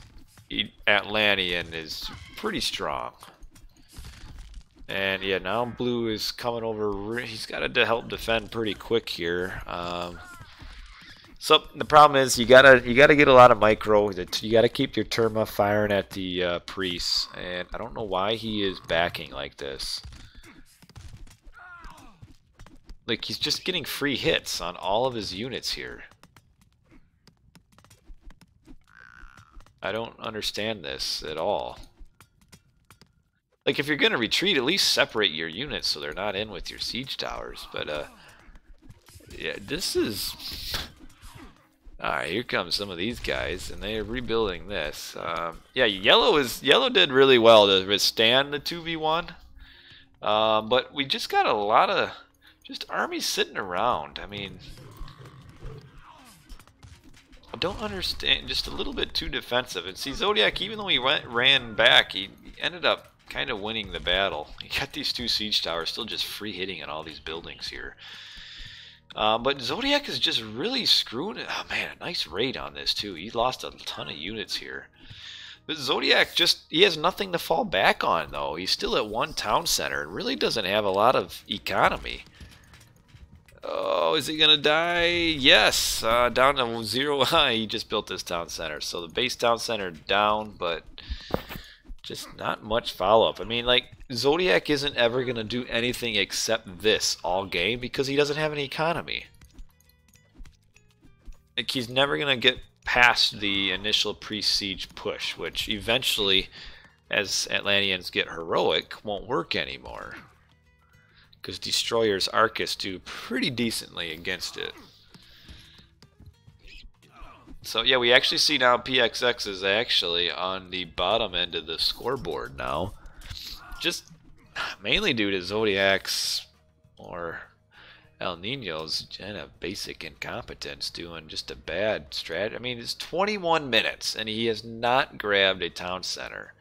Atlantean is pretty strong. And yeah, now Blue is coming over. He's got to help defend pretty quick here. So the problem is you gotta get a lot of micro. You gotta keep your Terma firing at the priests, and I don't know why he is backing like this. Like he's just getting free hits on all of his units here. I don't understand this at all. Like if you're gonna retreat, at least separate your units so they're not in with your siege towers. But yeah, this is. Alright, here comes some of these guys, and they're rebuilding this. Yeah, Yellow did really well to withstand the 2v1. But we just got a lot of just armies sitting around. I mean, I don't understand, just a little bit too defensive. And see, Zodiac, even though he ran back, he ended up kind of winning the battle. He got these 2 siege towers still just free hitting on all these buildings here. But Zodiac is just really screwing it. Oh man, a nice raid on this too. He lost a ton of units here. But Zodiac he has nothing to fall back on though. He's still at 1 town center and really doesn't have a lot of economy. Oh, is he gonna die? Yes, down to 0. He just built this town center. So the base town center down, but just not much follow-up. I mean, like, Zodiac isn't ever going to do anything except this all game because he doesn't have any economy. Like, he's never going to get past the initial pre-siege push, which eventually, as Atlanteans get heroic, won't work anymore. Because Destroyer's Arcus do pretty decently against it. So yeah, we actually see now PXX is actually on the bottom end of the scoreboard now. Just mainly due to Zodiac's more El Nino's kind of basic incompetence doing just a bad strat. I mean, it's 21 minutes and he has not grabbed a town center.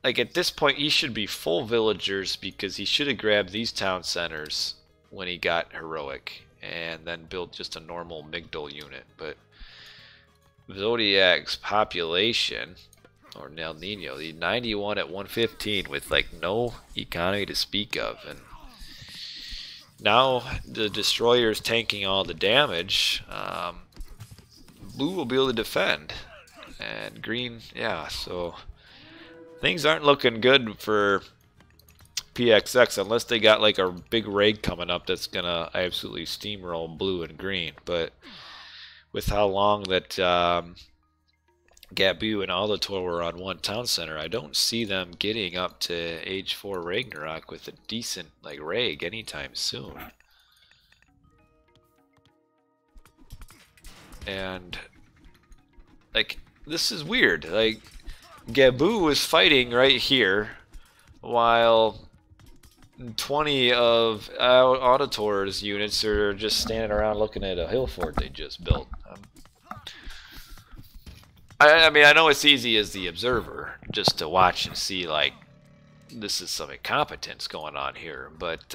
Like at this point, he should be full villagers because he should have grabbed these town centers when he got heroic and then built just a normal Migdal unit. But Zodiac's population, or El Nino, the 91 at 115 with like no economy to speak of, and now the destroyer's tanking all the damage. Blue will be able to defend, and green, yeah. So things aren't looking good for PXX unless they got like a big raid coming up that's gonna absolutely steamroll blue and green. But with how long that Gabu and Aldator were on one town center, I don't see them getting up to age 4 Ragnarok with a decent like Rag anytime soon. And like this is weird. Like Gabu is fighting right here while 20 of Auditor's units are just standing around looking at a hill fort they just built. I mean, I know it's easy as the observer just to watch and see like this is some incompetence going on here, but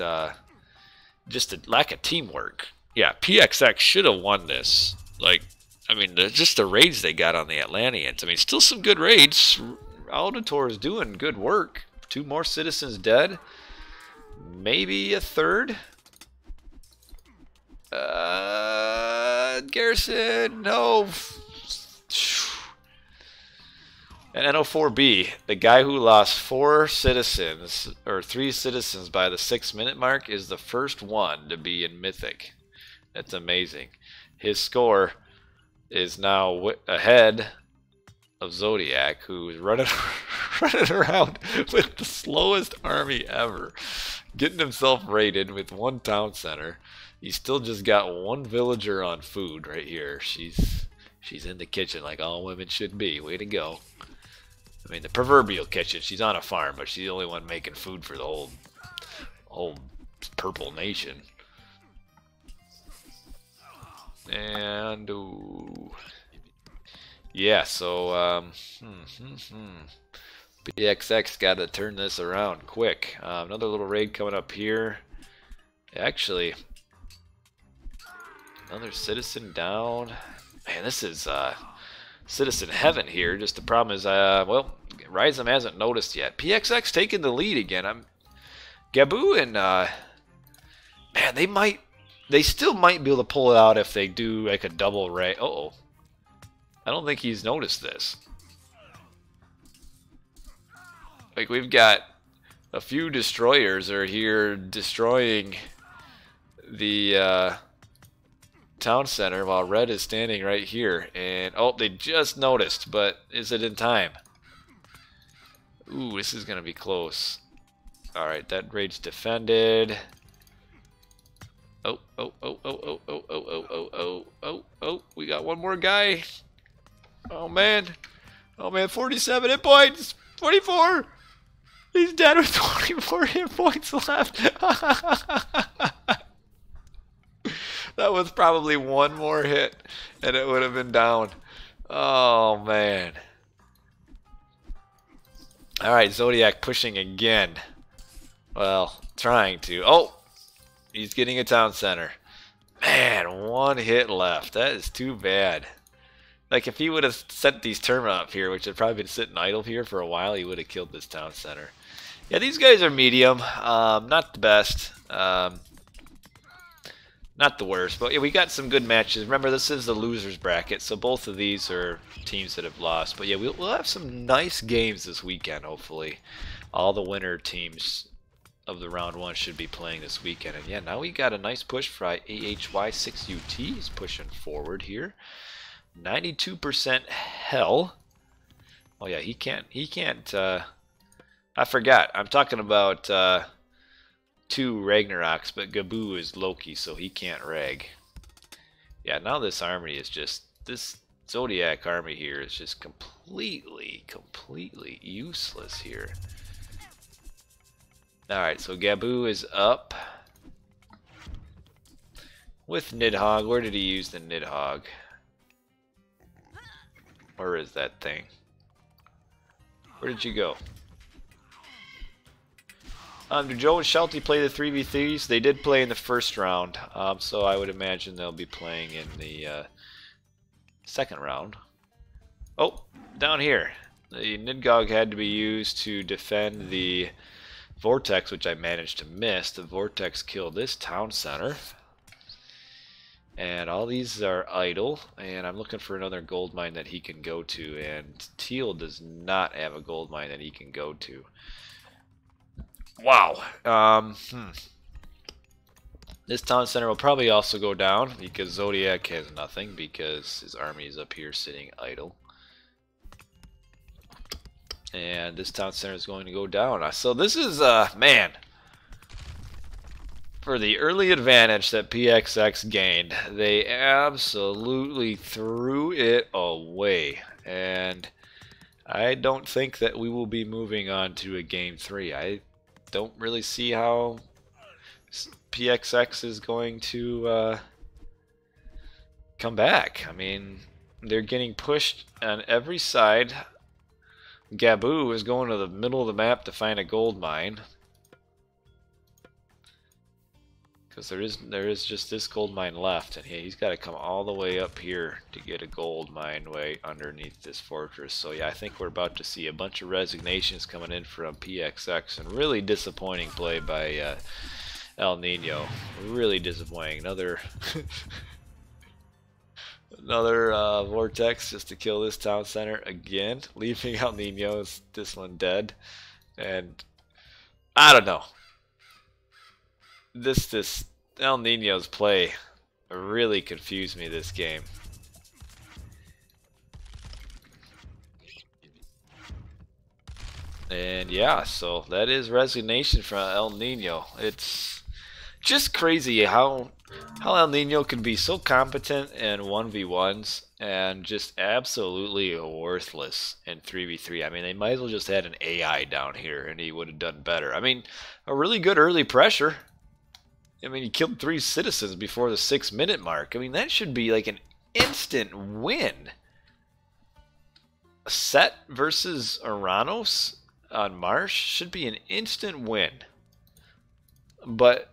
just a lack of teamwork. Yeah, PXX should have won this. Like, I mean, just the raids they got on the Atlanteans. I mean, still some good raids. Auditor is doing good work. 2 more citizens dead. Maybe a third. Garrison, no. And NO4B, the guy who lost 4 citizens, or 3 citizens by the 6-minute mark, is the first one to be in Mythic. That's amazing. His score is now ahead of Zodiac, who's running around with the slowest army ever, getting himself raided with 1 town center. He's still just got 1 villager on food right here. She's in the kitchen like all women should be. Way to go. I mean, the proverbial kitchen. She's on a farm, but she's the only one making food for the whole purple nation. And ooh. Yeah, so BXX got to turn this around quick. Another little raid coming up here. Actually, another citizen down. Man, this is citizen heaven here. Just the problem is, well, Rhizome hasn't noticed yet. PXX taking the lead again. Gabu and man, they still might be able to pull it out if they do like a double raid. Uh-oh. I don't think he's noticed this. Like, we've got a few destroyers are here destroying the town center while red is standing right here. And oh, they just noticed, but is it in time? Ooh, this is gonna be close. Alright, that raid's defended. Oh, we got 1 more guy. Oh man, 47 hit points. 24. He's dead with 24 hit points left. That was probably 1 more hit and it would have been down. Oh man. Alright, Zodiac pushing again. Well, trying to. Oh, he's getting a town center. Man, 1 hit left. That is too bad. Like, if he would have sent these term up here, which had probably been sitting idle here for a while, he would have killed this town center. Yeah, these guys are medium. Not the best. Not the worst. But yeah, we got some good matches. Remember, this is the losers bracket, so both of these are teams that have lost. But yeah, we'll have some nice games this weekend, hopefully. All the winner teams of the round 1 should be playing this weekend. And yeah, now we got a nice push for AHY6UT. He's pushing forward here. 92% hell. Oh yeah, he can't I forgot. I'm talking about 2 Ragnaroks, but Gabu is Loki, so he can't rag. Yeah, now this army is just, this Zodiac army here is just completely useless here. Alright, so Gabu is up. with Nidhogg. Where did he use the Nidhogg? Where is that thing? Where did you go? Do Joe and Shelty play the 3v3s? They did play in the first round, so I would imagine they'll be playing in the second round. Oh, down here. The Nidhogg had to be used to defend the Vortex, which I managed to miss. The Vortex killed this town center. And all these are idle, and I'm looking for another gold mine that he can go to, and Teal does not have a gold mine that he can go to. Wow. This town center will probably also go down because Zodiac has nothing because his army is up here sitting idle. And this town center is going to go down. So this is, man, for the early advantage that PXX gained, they absolutely threw it away. And I don't think that we will be moving on to a game 3. I don't really see how PXX is going to come back. I mean, they're getting pushed on every side. Gaboo is going to the middle of the map to find a gold mine. Because there is just this gold mine left, and he's got to come all the way up here to get a gold mine way underneath this fortress. So yeah, I think we're about to see a bunch of resignations coming in from PXX, and really disappointing play by El Nino. Really disappointing. Another another Vortex just to kill this town center again, leaving El Nino's this one dead. And I don't know. This El Nino's play really confused me this game. And yeah, so that is resignation from El Nino. It's just crazy how El Nino can be so competent in 1v1s and just absolutely worthless in 3v3. I mean, they might as well just had an AI down here and he would have done better. I mean, a really good early pressure. I mean, he killed 3 citizens before the 6-minute mark. I mean, that should be like an instant win. Set versus Aranos on Marsh should be an instant win. But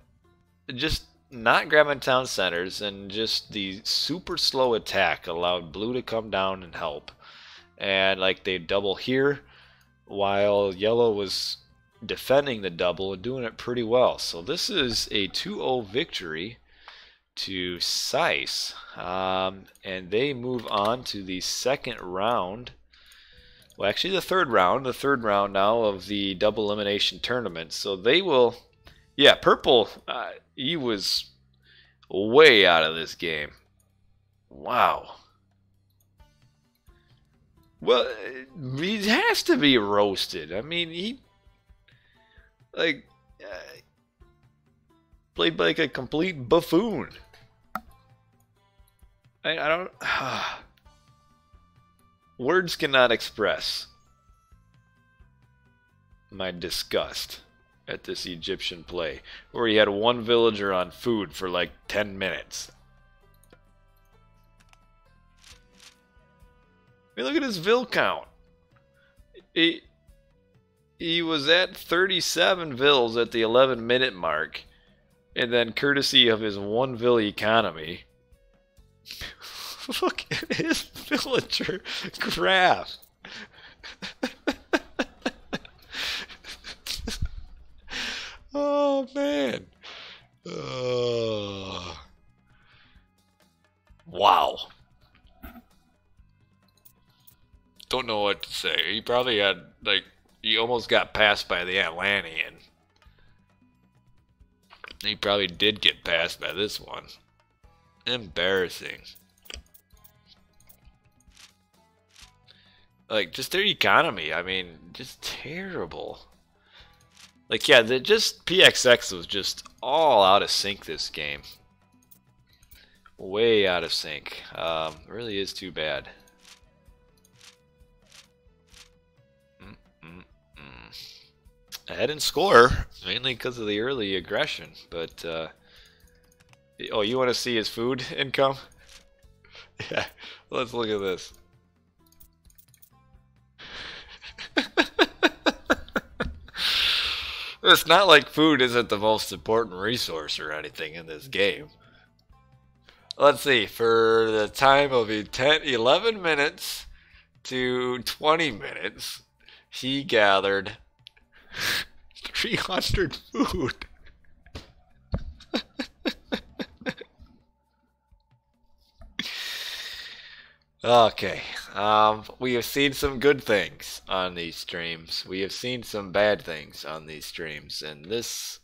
just not grabbing town centers and just the super slow attack allowed blue to come down and help. And like they double here while yellow was defending the double and doing it pretty well. So this is a 2-0 victory to CISE, and they move on to the second round. Well, actually the third round now of the double elimination tournament. So they will, yeah, purple, he was way out of this game. Wow. Well, he has to be roasted. I mean, he like played like a complete buffoon. I don't words cannot express my disgust at this Egyptian play where he had one villager on food for like 10 minutes. I mean, look at his vill count. He was at 37 vills at the 11-minute mark, and then courtesy of his one vill economy, look at his villager graph. Oh man. Wow. Don't know what to say. He probably had like he almost got passed by the Atlantean. He probably did get passed by this one. Embarrassing. Like, just their economy, I mean, just terrible. Like, yeah, just PXX was just all out of sync this game. Way out of sync. Really is too bad. Ahead in score, mainly because of the early aggression, but the Oh, you want to see his food income? Yeah, let's look at this. It's not like food isn't the most important resource or anything in this game. Let's see, for the time of 11 minutes to 20 minutes, he gathered 300 food. Okay, we have seen some good things on these streams. We have seen some bad things on these streams, and this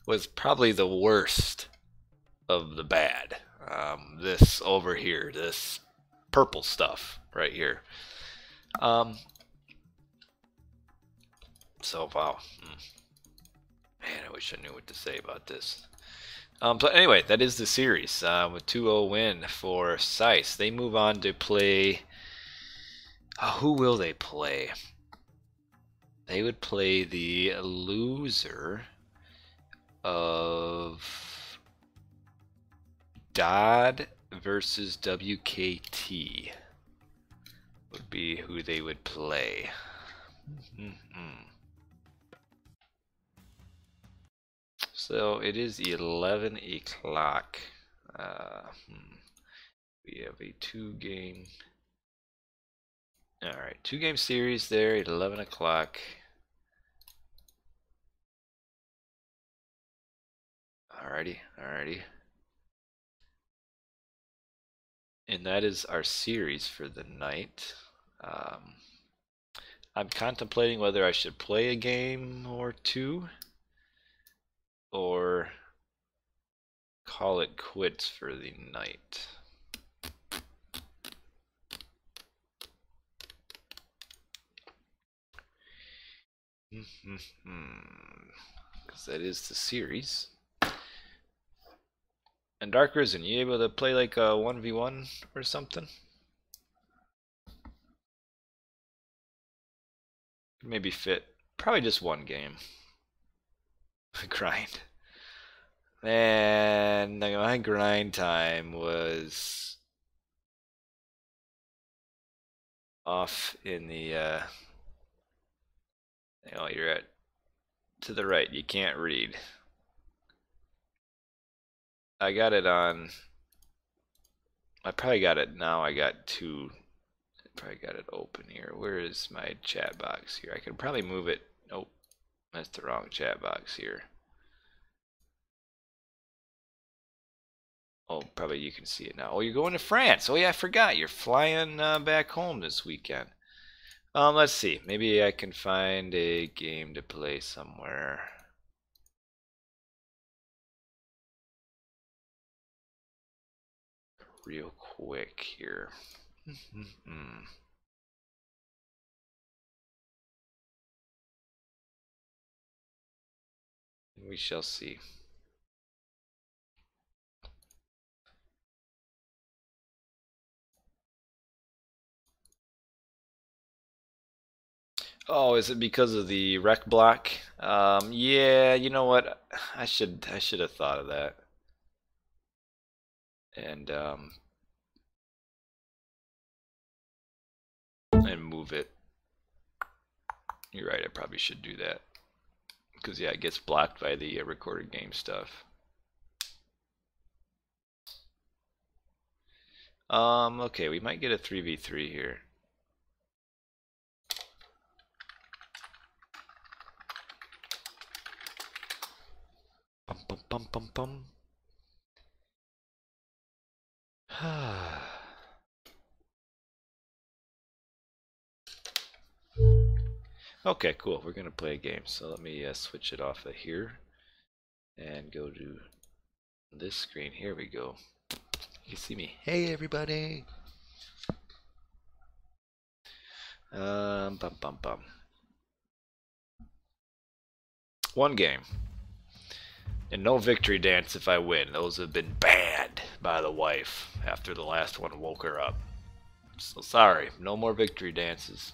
was probably the worst of the bad. This over here, this purple stuff right here. So, wow. Man, I wish I knew what to say about this. So anyway, that is the series with 2-0 win for CISE. They move on to play. Who will they play? They would play the loser of Dodd versus WKT. Would be who they would play. So it is 11 o'clock. We have a 2-game. Alright, 2-game series there at 11 o'clock. Alrighty. And that is our series for the night. I'm contemplating whether I should play a game or two, or call it quits for the night. Because that is the series. And Dark Risen, you able to play like a 1v1 or something? Maybe fit. Probably just one game. Grind. Man, my grind time was off in the oh, you're at to the right, you can't read. I got it on, I probably got it now. I got two. I probably got it open here. Where is my chat box here? I could probably move it. Nope, that's the wrong chat box here. Oh, probably you can see it now. Oh, you're going to France. Oh yeah, I forgot. You're flying back home this weekend. Let's see. Maybe I can find a game to play somewhere. Real quick here. We shall see. Oh, is it because of the rec block? Yeah, you know what? I should have thought of that. And move it. You're right, I probably should do that. Because yeah, it gets blocked by the recorded game stuff. Okay, we might get a 3v3 here. Bum. Okay, cool. We're gonna play a game. So let me switch it off of here and go to this screen. Here we go. You can see me. Hey, everybody. One game. And no victory dance if I win. Those have been banned by the wife after the last one woke her up. So sorry, no more victory dances.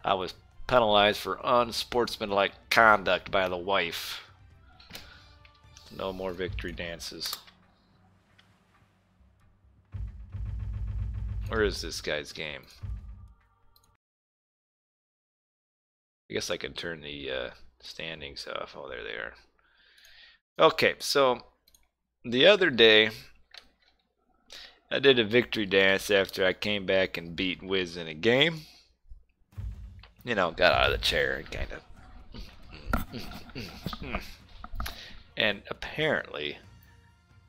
I was penalized for unsportsmanlike conduct by the wife No more victory dances. Where is this guy's game? I guess I can turn the standings off. Oh, there they are. Okay, so the other day I did a victory dance after I came back and beat Wiz in a game. You know, got out of the chair and kind of... And apparently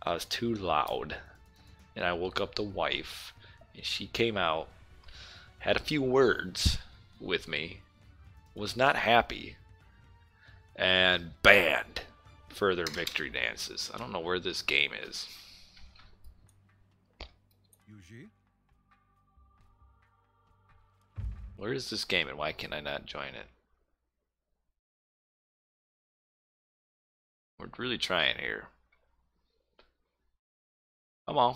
I was too loud. And I woke up the wife. And she came out, had a few words with me, was not happy, and banned further victory dances. I don't know where this game is. Where is this game and why can I not join it? We're really trying here. Come on.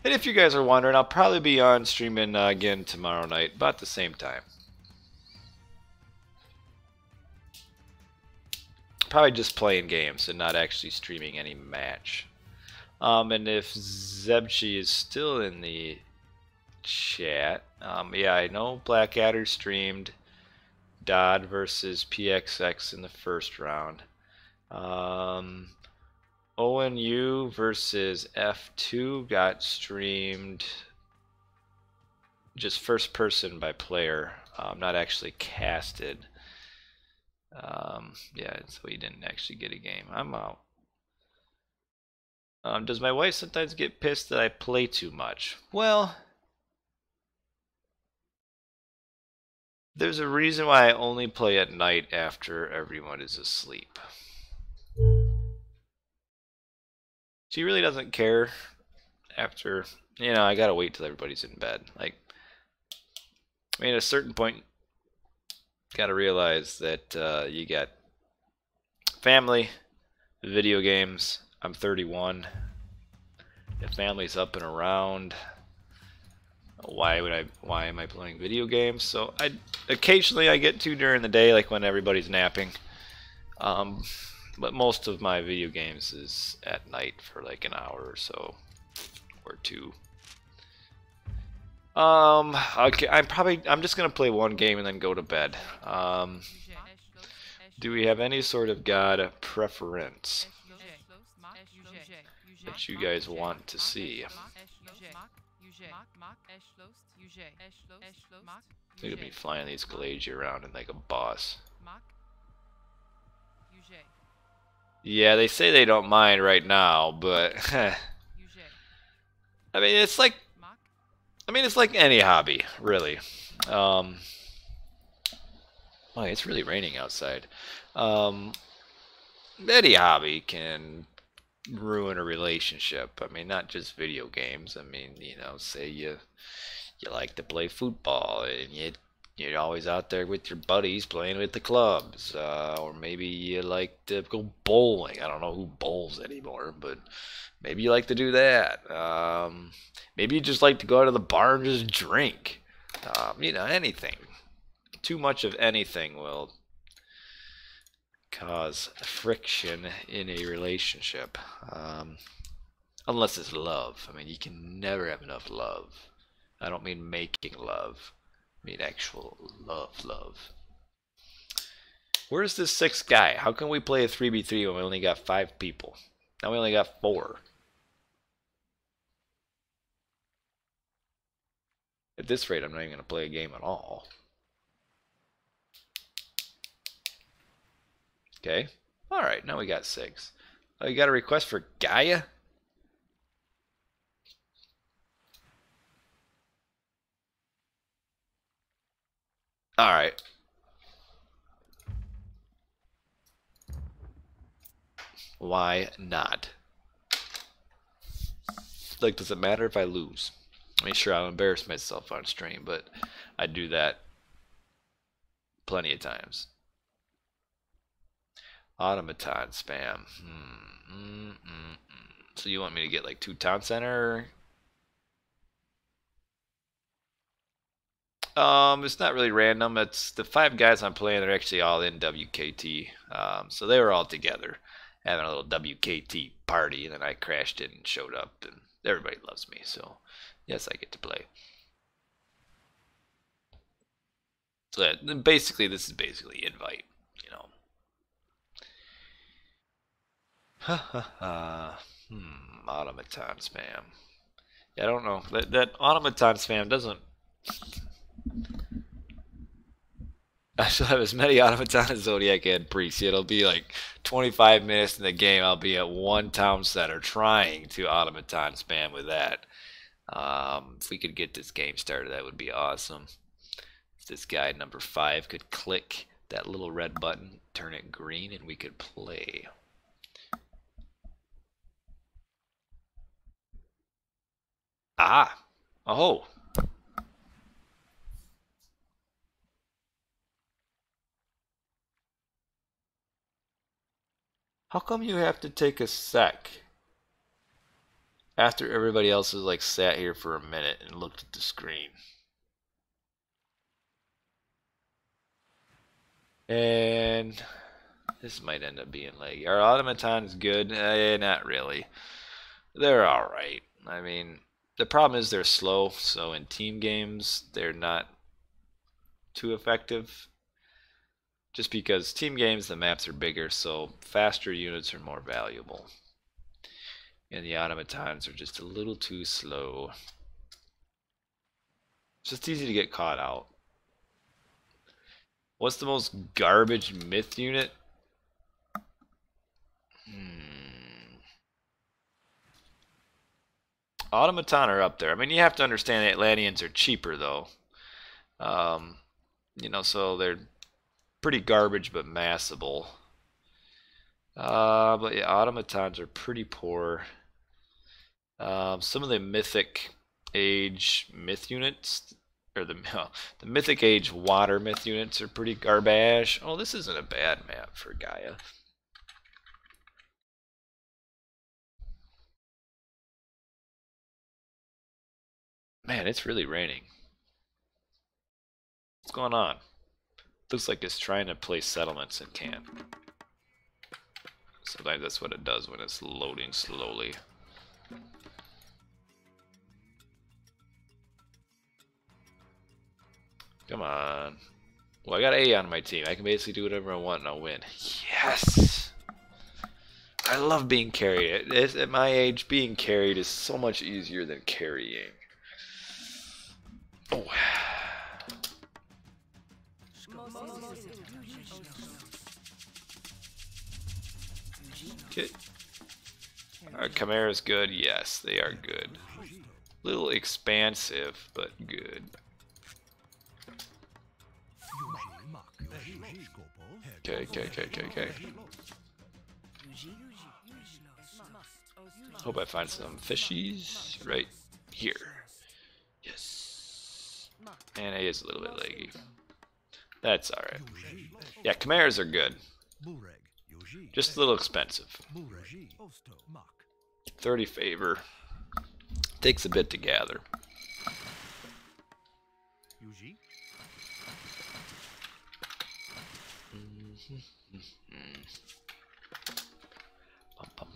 And if you guys are wondering, I'll probably be on streaming again tomorrow night, about the same time. Probably just playing games and not actually streaming any match. And if Zebchi is still in the chat, yeah, I know Blackadder streamed Dodd versus PXX in the first round. ONU versus F2 got streamed just first person by player, not actually casted. Yeah, so he didn't actually get a game. I'm out. Does my wife sometimes get pissed that I play too much? Well, there's a reason why I only play at night after everyone is asleep. She really doesn't care after, you know, I gotta wait till everybody's in bed. Like, I mean, at a certain point, gotta realize that you got family, video games. I'm 31. If family's up and around, why am I playing video games? So occasionally I get to during the day, like when everybody's napping. But most of my video games is at night for like an hour or so, or two. Okay, I'm just gonna play one game and then go to bed. Do we have any sort of god preference that you guys want to see? I'm gonna be flying these Galagia around in like a boss. Yeah, they say they don't mind right now, but I mean, it's like any hobby, really. Oh, it's really raining outside. Any hobby can ruin a relationship. I mean, not just video games. I mean, you know, say you like to play football and you're always out there with your buddies playing with the clubs, or maybe you like to go bowling. I don't know who bowls anymore, but maybe you like to do that. Maybe you just like to go out to the bar and just drink. You know, anything. Too much of anything will cause friction in a relationship, unless it's love. I mean, you can never have enough love. I don't mean making love. I mean actual love. Where's this sixth guy? How can we play a 3v3 when we only got 5 people? Now we only got 4. At this rate, I'm not even going to play a game at all. Okay. Alright, now we got 6. Oh, you got a request for Gaia? Alright. Why not? Like, does it matter if I lose? I mean, sure, I'll embarrass myself on stream, but I do that plenty of times. Automaton spam. So you want me to get like 2 town center? It's not really random. It's the 5 guys I'm playing. They're actually all in WKT. So they were all together having a little WKT party, and then I crashed in and showed up, and everybody loves me. So yes, I get to play. So that, basically, this is basically invite, you know. Ha ha ha. Automaton spam. Yeah, I don't know. That automaton spam doesn't. I still have as many automaton as Zodiac had pre. It'll be like 25 minutes in the game. I'll be at one town center trying to automaton spam with that. If we could get this game started, that would be awesome. If this guy number 5 could click that little red button, turn it green, and we could play. Ah! Oh! How come you have to take a sec after everybody else has like sat here for a minute and looked at the screen? And this might end up being laggy. Are automatons good? Not really. They're alright. I mean, the problem is they're slow, so in team games, they're not too effective. Just because team games, the maps are bigger, so faster units are more valuable. And the automatons are just a little too slow. It's just easy to get caught out. What's the most garbage myth unit? Automaton are up there. I mean, you have to understand the Atlanteans are cheaper, though. You know, so they're pretty garbage but massable. But yeah, automatons are pretty poor. Some of the Mythic Age myth units, or the Mythic Age water myth units are pretty garbage. Oh, this isn't a bad map for Gaia. Man, it's really raining. What's going on? Looks like it's trying to place settlements and can't. Sometimes that's what it does when it's loading slowly. Come on. Well, I got A on my team. I can basically do whatever I want and I'll win. Yes! I love being carried. At my age, being carried is so much easier than carrying. Oh. Okay. Our Chimera's good. Yes, they are good. Little expansive, but good. Okay. Hope I find some fishies right here. Yes. And it is a little bit laggy. That's alright. Yeah, Chimeras are good. Just a little expensive. 30 favor. Takes a bit to gather.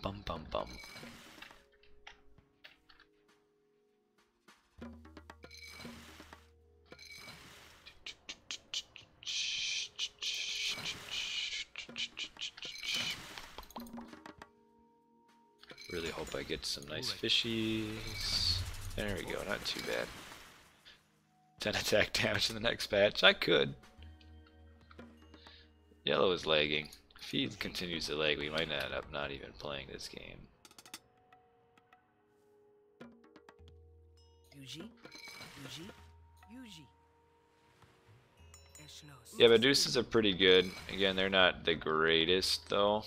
Bum. Really hope I get some nice fishies. There we go, not too bad. 10 attack damage in the next patch. I could. Yellow is lagging. If he continues to lag, we might end up not even playing this game. Yeah, Medusa's are pretty good. Again, they're not the greatest though.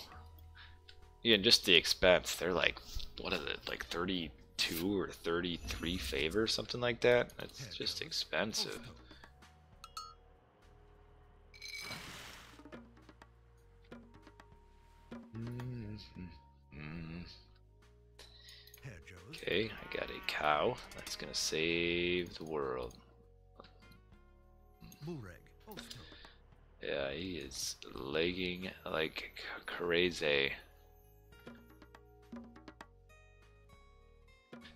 Again, just the expense. They're like, what is it, like 32 or 33 favor, something like that? That's just expensive. Okay, I got a cow. That's gonna save the world. Yeah, he is lagging like crazy.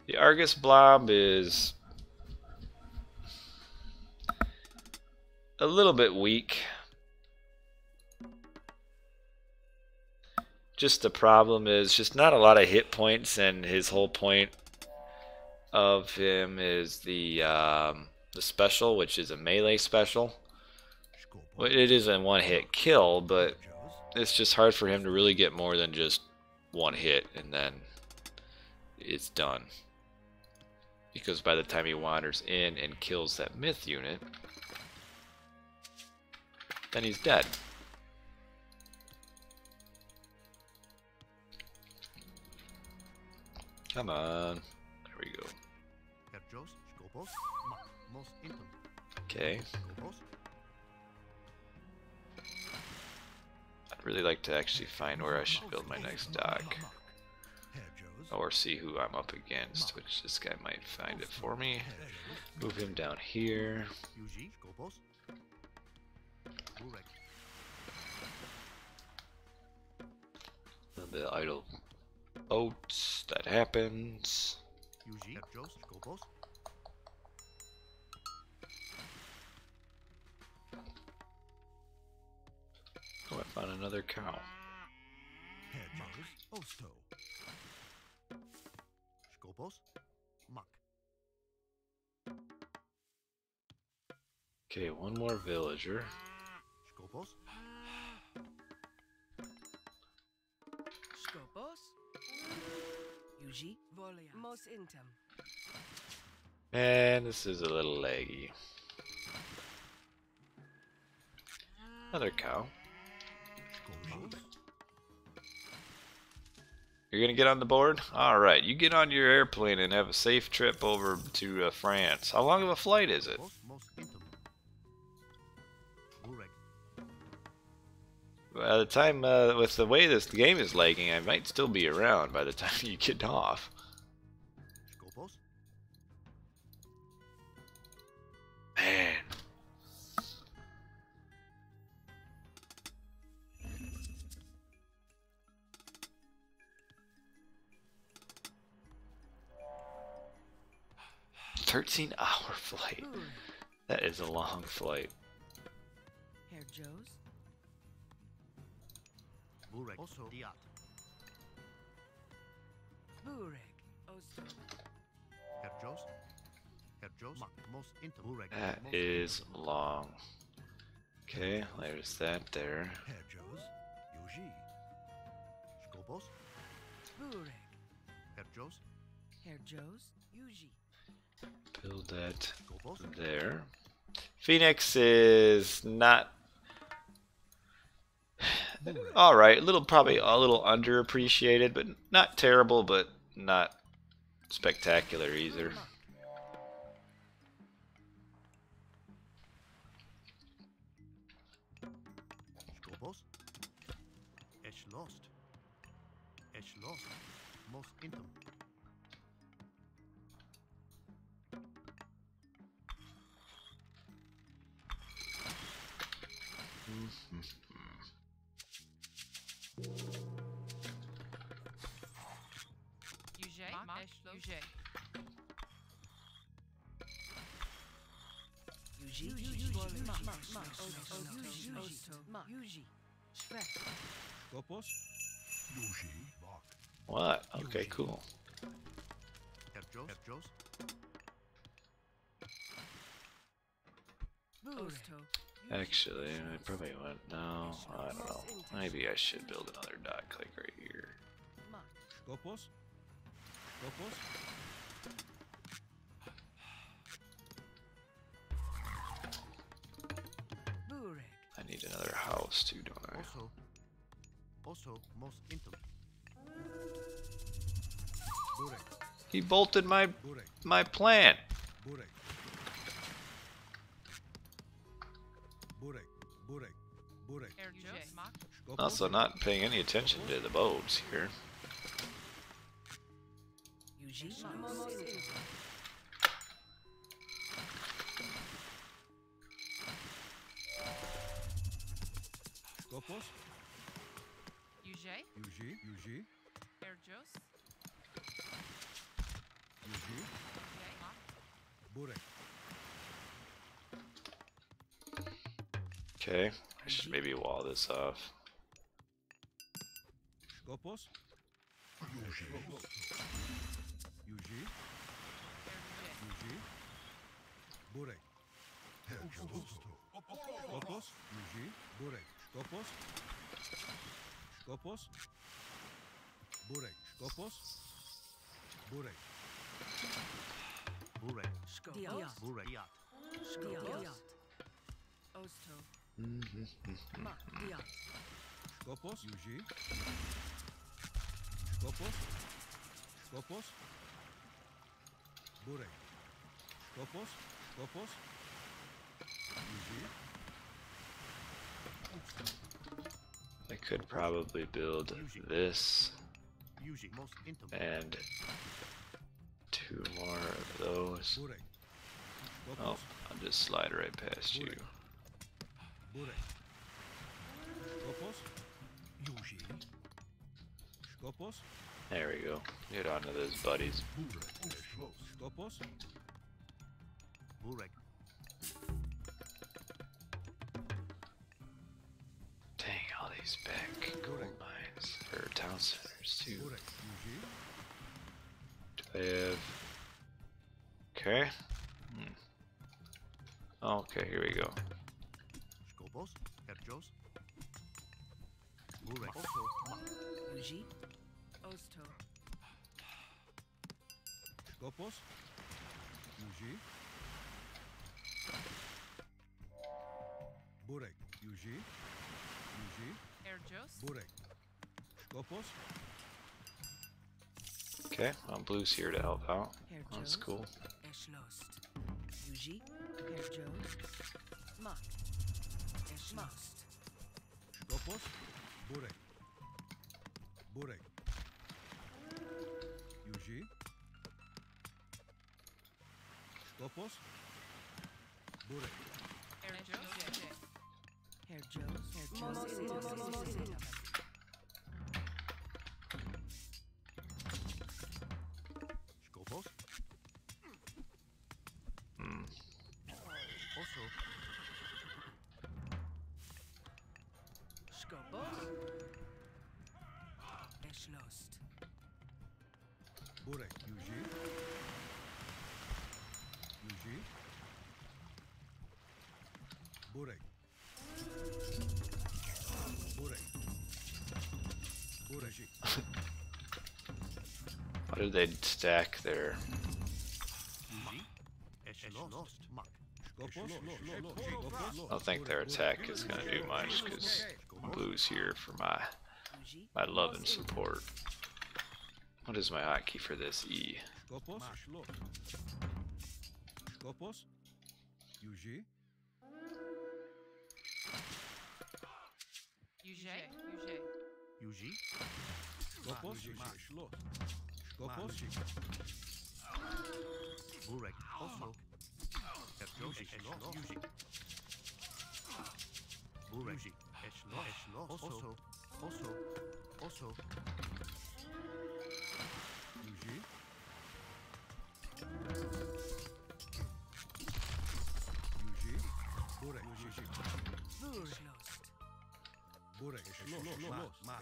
The Argus Blob is a little bit weak. Just the problem is just not a lot of hit points, and his whole point of him is the special, which is a melee special. Well, it is a one-hit kill, but it's just hard for him to really get more than just one hit, and then it's done. Because by the time he wanders in and kills that myth unit, then he's dead. Come on. There we go. Okay. I'd really like to actually find where I should build my next dock. Or see who I'm up against, which this guy might find it for me. Move him down here. A little bit of idle boats, that happens. Oh, I found another cow. Okay, one more villager. And this is a little laggy. Another cow. You're gonna get on the board? Alright, you get on your airplane and have a safe trip over to France. How long of a flight is it? By the time, with the way this game is lagging, I might still be around by the time you get off. Man. "13-hour flight. That is a long flight." That is long. Okay, there's that there. Build that there. Phoenix is not alright, probably a little underappreciated, but not terrible, but not spectacular either. What? Okay, cool. Actually, I probably went. No, I don't know. Maybe I should build another dock like right here. I need another house too, don't I? He bolted my plant. Also not paying any attention to the boats here. Skopos. Южей. Южи. Эрджос. Южи. Южей. Burek. Okay, I should maybe wall this off. Skopos. Yuji. Эрджей. Yuji. Burek. Skopos. Yuji. Burek. Skopos. Skopos. Burek. Skopos. Burek. Burek. Diat. Burek. Diat. Osto. Ma. Diat. Skopos. Yuji. Skopos. Skopos. Burek. Skopos. Skopos. Yuji. I could probably build this Yuji. Most intimate. and 2 more of those. Burek. Oh, I'll just slide right past you. Burek. Skopos. Yuji. Skopos. There we go. Get onto those buddies. Skopos. Burek. Dang, all these back gold mines or town centers too. Burek. Yuji. Do I have? Okay. Okay, here we go. Skopos. Erjos. Burek. Yuji. Osto. Skopos. Yuji. Burek. Yuji. Yuji. Эрджос. Burek. Skopos. Okay, well, Blue's here to help out. That's Erджos. cool. Eschlost. Yuji. Erджos. Ma. Eschlost. Skopos. Burek. Burek. Yuji. Skopos. Burek. Erджos. Erджos. Erджos. Skopos. Also. Skopos. Eschlost. Burek. Yuji. Yuji. Burek. Burek. Burek. How did they stack there? Yuji. Eschlost. Mak. Skopos. I don't think their attack is going to do much because Blue's here for my Yuji. love and support. What is my hotkey for this? E. Skopos. Skopos. Yuji. Yuji. Yuji. Yuji. Skopos. Skopos. Burek. Also. Erjos. Yuji. Burek. Also. Also. Yuji. Yuji. Burek. Yuji.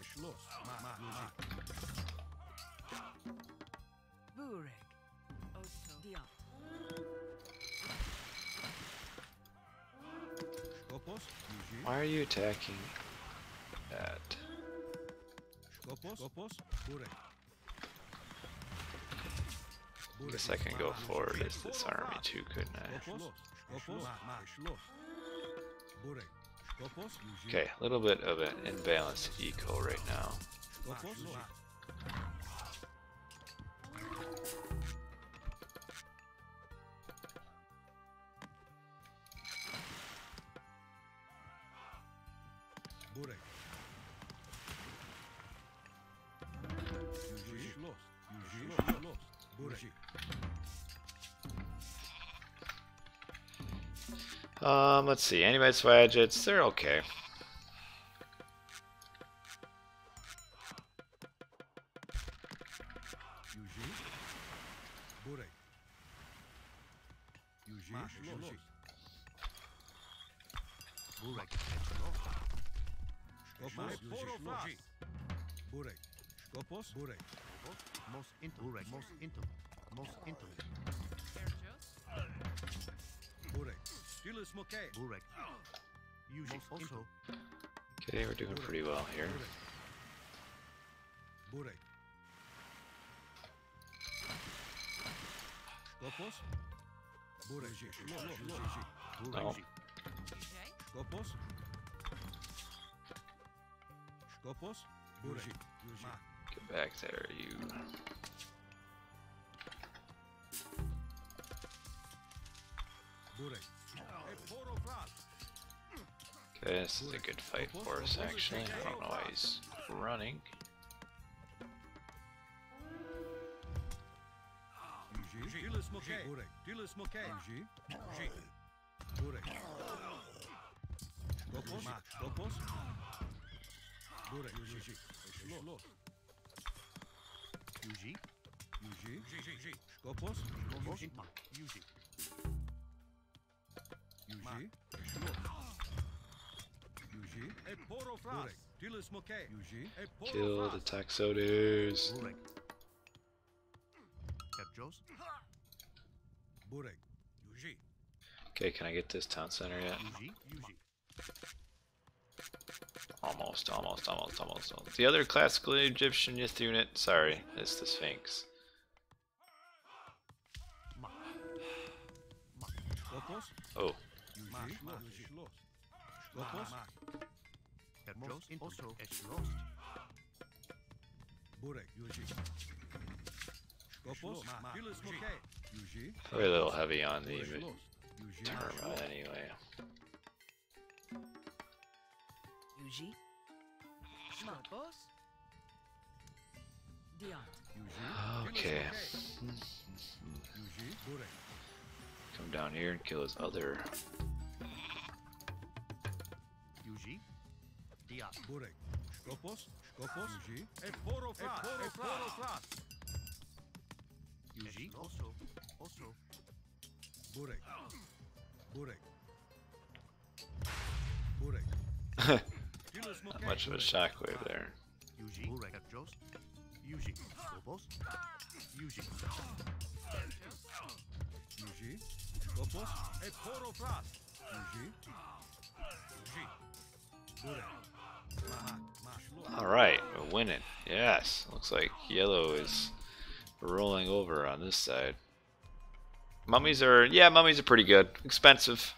Eschlost. Burek. Burek. Osto. Diat. Skopos. Yuji. Why are you attacking that? Skopos. Burek. I guess I can go forward as this army too, couldn't I? Skopos. Burek. Skopos. Yuji. Okay, a little bit of an imbalanced eco right now. Skopos. Burek. Yuji. Yuji. Burek. Let's see. Anti-Swagets, they're okay. Burek. Yuji. Marsh. Yuji. Burek. Eshlos. Skopos. Poro Yuji. Burek. Skopos. Burek. Most into. Burek. Most into. Most into. Erjos. Burek. Still smoke. Burek. Yuji. Also. Okay, we're doing pretty well here. Burek. Skopos. Burek. Yuji. No. Yuji. Skopos. Skopos. Burek. Yuji. Get back there, you. Burek. Okay, this is a good fight for us, actually. I don't know why he's running. Yuji. Still smoke. Burek. Still smoke. Yuji. Yuji. Burek. Skopos. Skopos. Burek. Yuji. Eshlos. Yuji. Yuji. Skopos. Most into. Yuji. Yuji. Eshlos. Yuji. Burek. Still smoke. Yuji. Kill the Taxoders. Burek. Erjos. Burek. Yuji. Okay, can I get this town center yet? Yuji. Yuji. Almost. The other classical Egyptian youth unit, sorry, it's the Sphinx. Skopos. Oh, Yuji. Eshlos. Skopos. Erjos. Also. Eshlos. Burek. Yuji. Skopos. Still smoke. Yuji. probably a little heavy on the Eshlos. Yuji. Terma anyway. Yuji. Skopos. Diant. Yuji. Okay, Yuji. Burek. come down here and kill his other. Yuji. Diat. Burek. Skopos. Skopos. Yuji. Eporofras. Yuji. Also. Also. Burek. Burek. Burek. Still smoke. Not much of a shockwave there. Yuji. Burek. Erjos. Yuji. Skopos. Yuji. Yuji. Skopos. Eporofras. Yuji. Yuji. Burek. Alright, we're winning. Yes, looks like yellow is rolling over on this side. Mummies are pretty good. Expensive,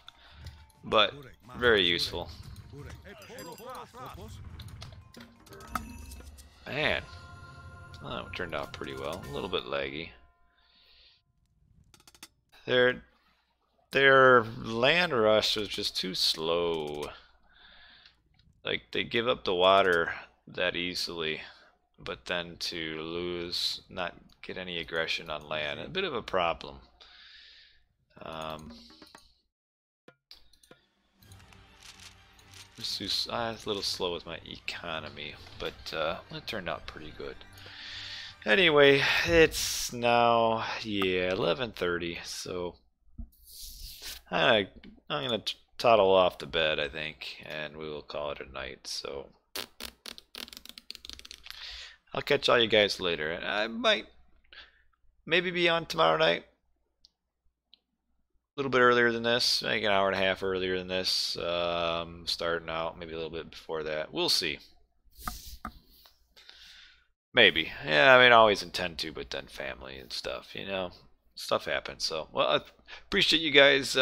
but very useful. Burek. Skopos. Man, that turned out pretty well. A little bit laggy. Their land rush was just too slow. Like, they give up the water that easily, but then to lose, not get any aggression on land, a bit of a problem. Just I was a little slow with my economy, but it turned out pretty good. Anyway, it's now 11:30, so I'm gonna toddle off to bed, I think, and we will call it a night. So I'll catch all you guys later, and I might maybe be on tomorrow night. A little bit earlier than this, maybe an hour and a half earlier than this, starting out, maybe a little bit before that. We'll see. Maybe. Yeah, I mean, I always intend to, but then family and stuff, you know, stuff happens. So, well, I appreciate you guys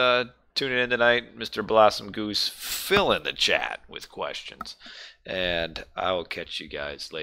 tuning in tonight. Mr. Blossom Goose, fill in the chat with questions, and I will catch you guys later.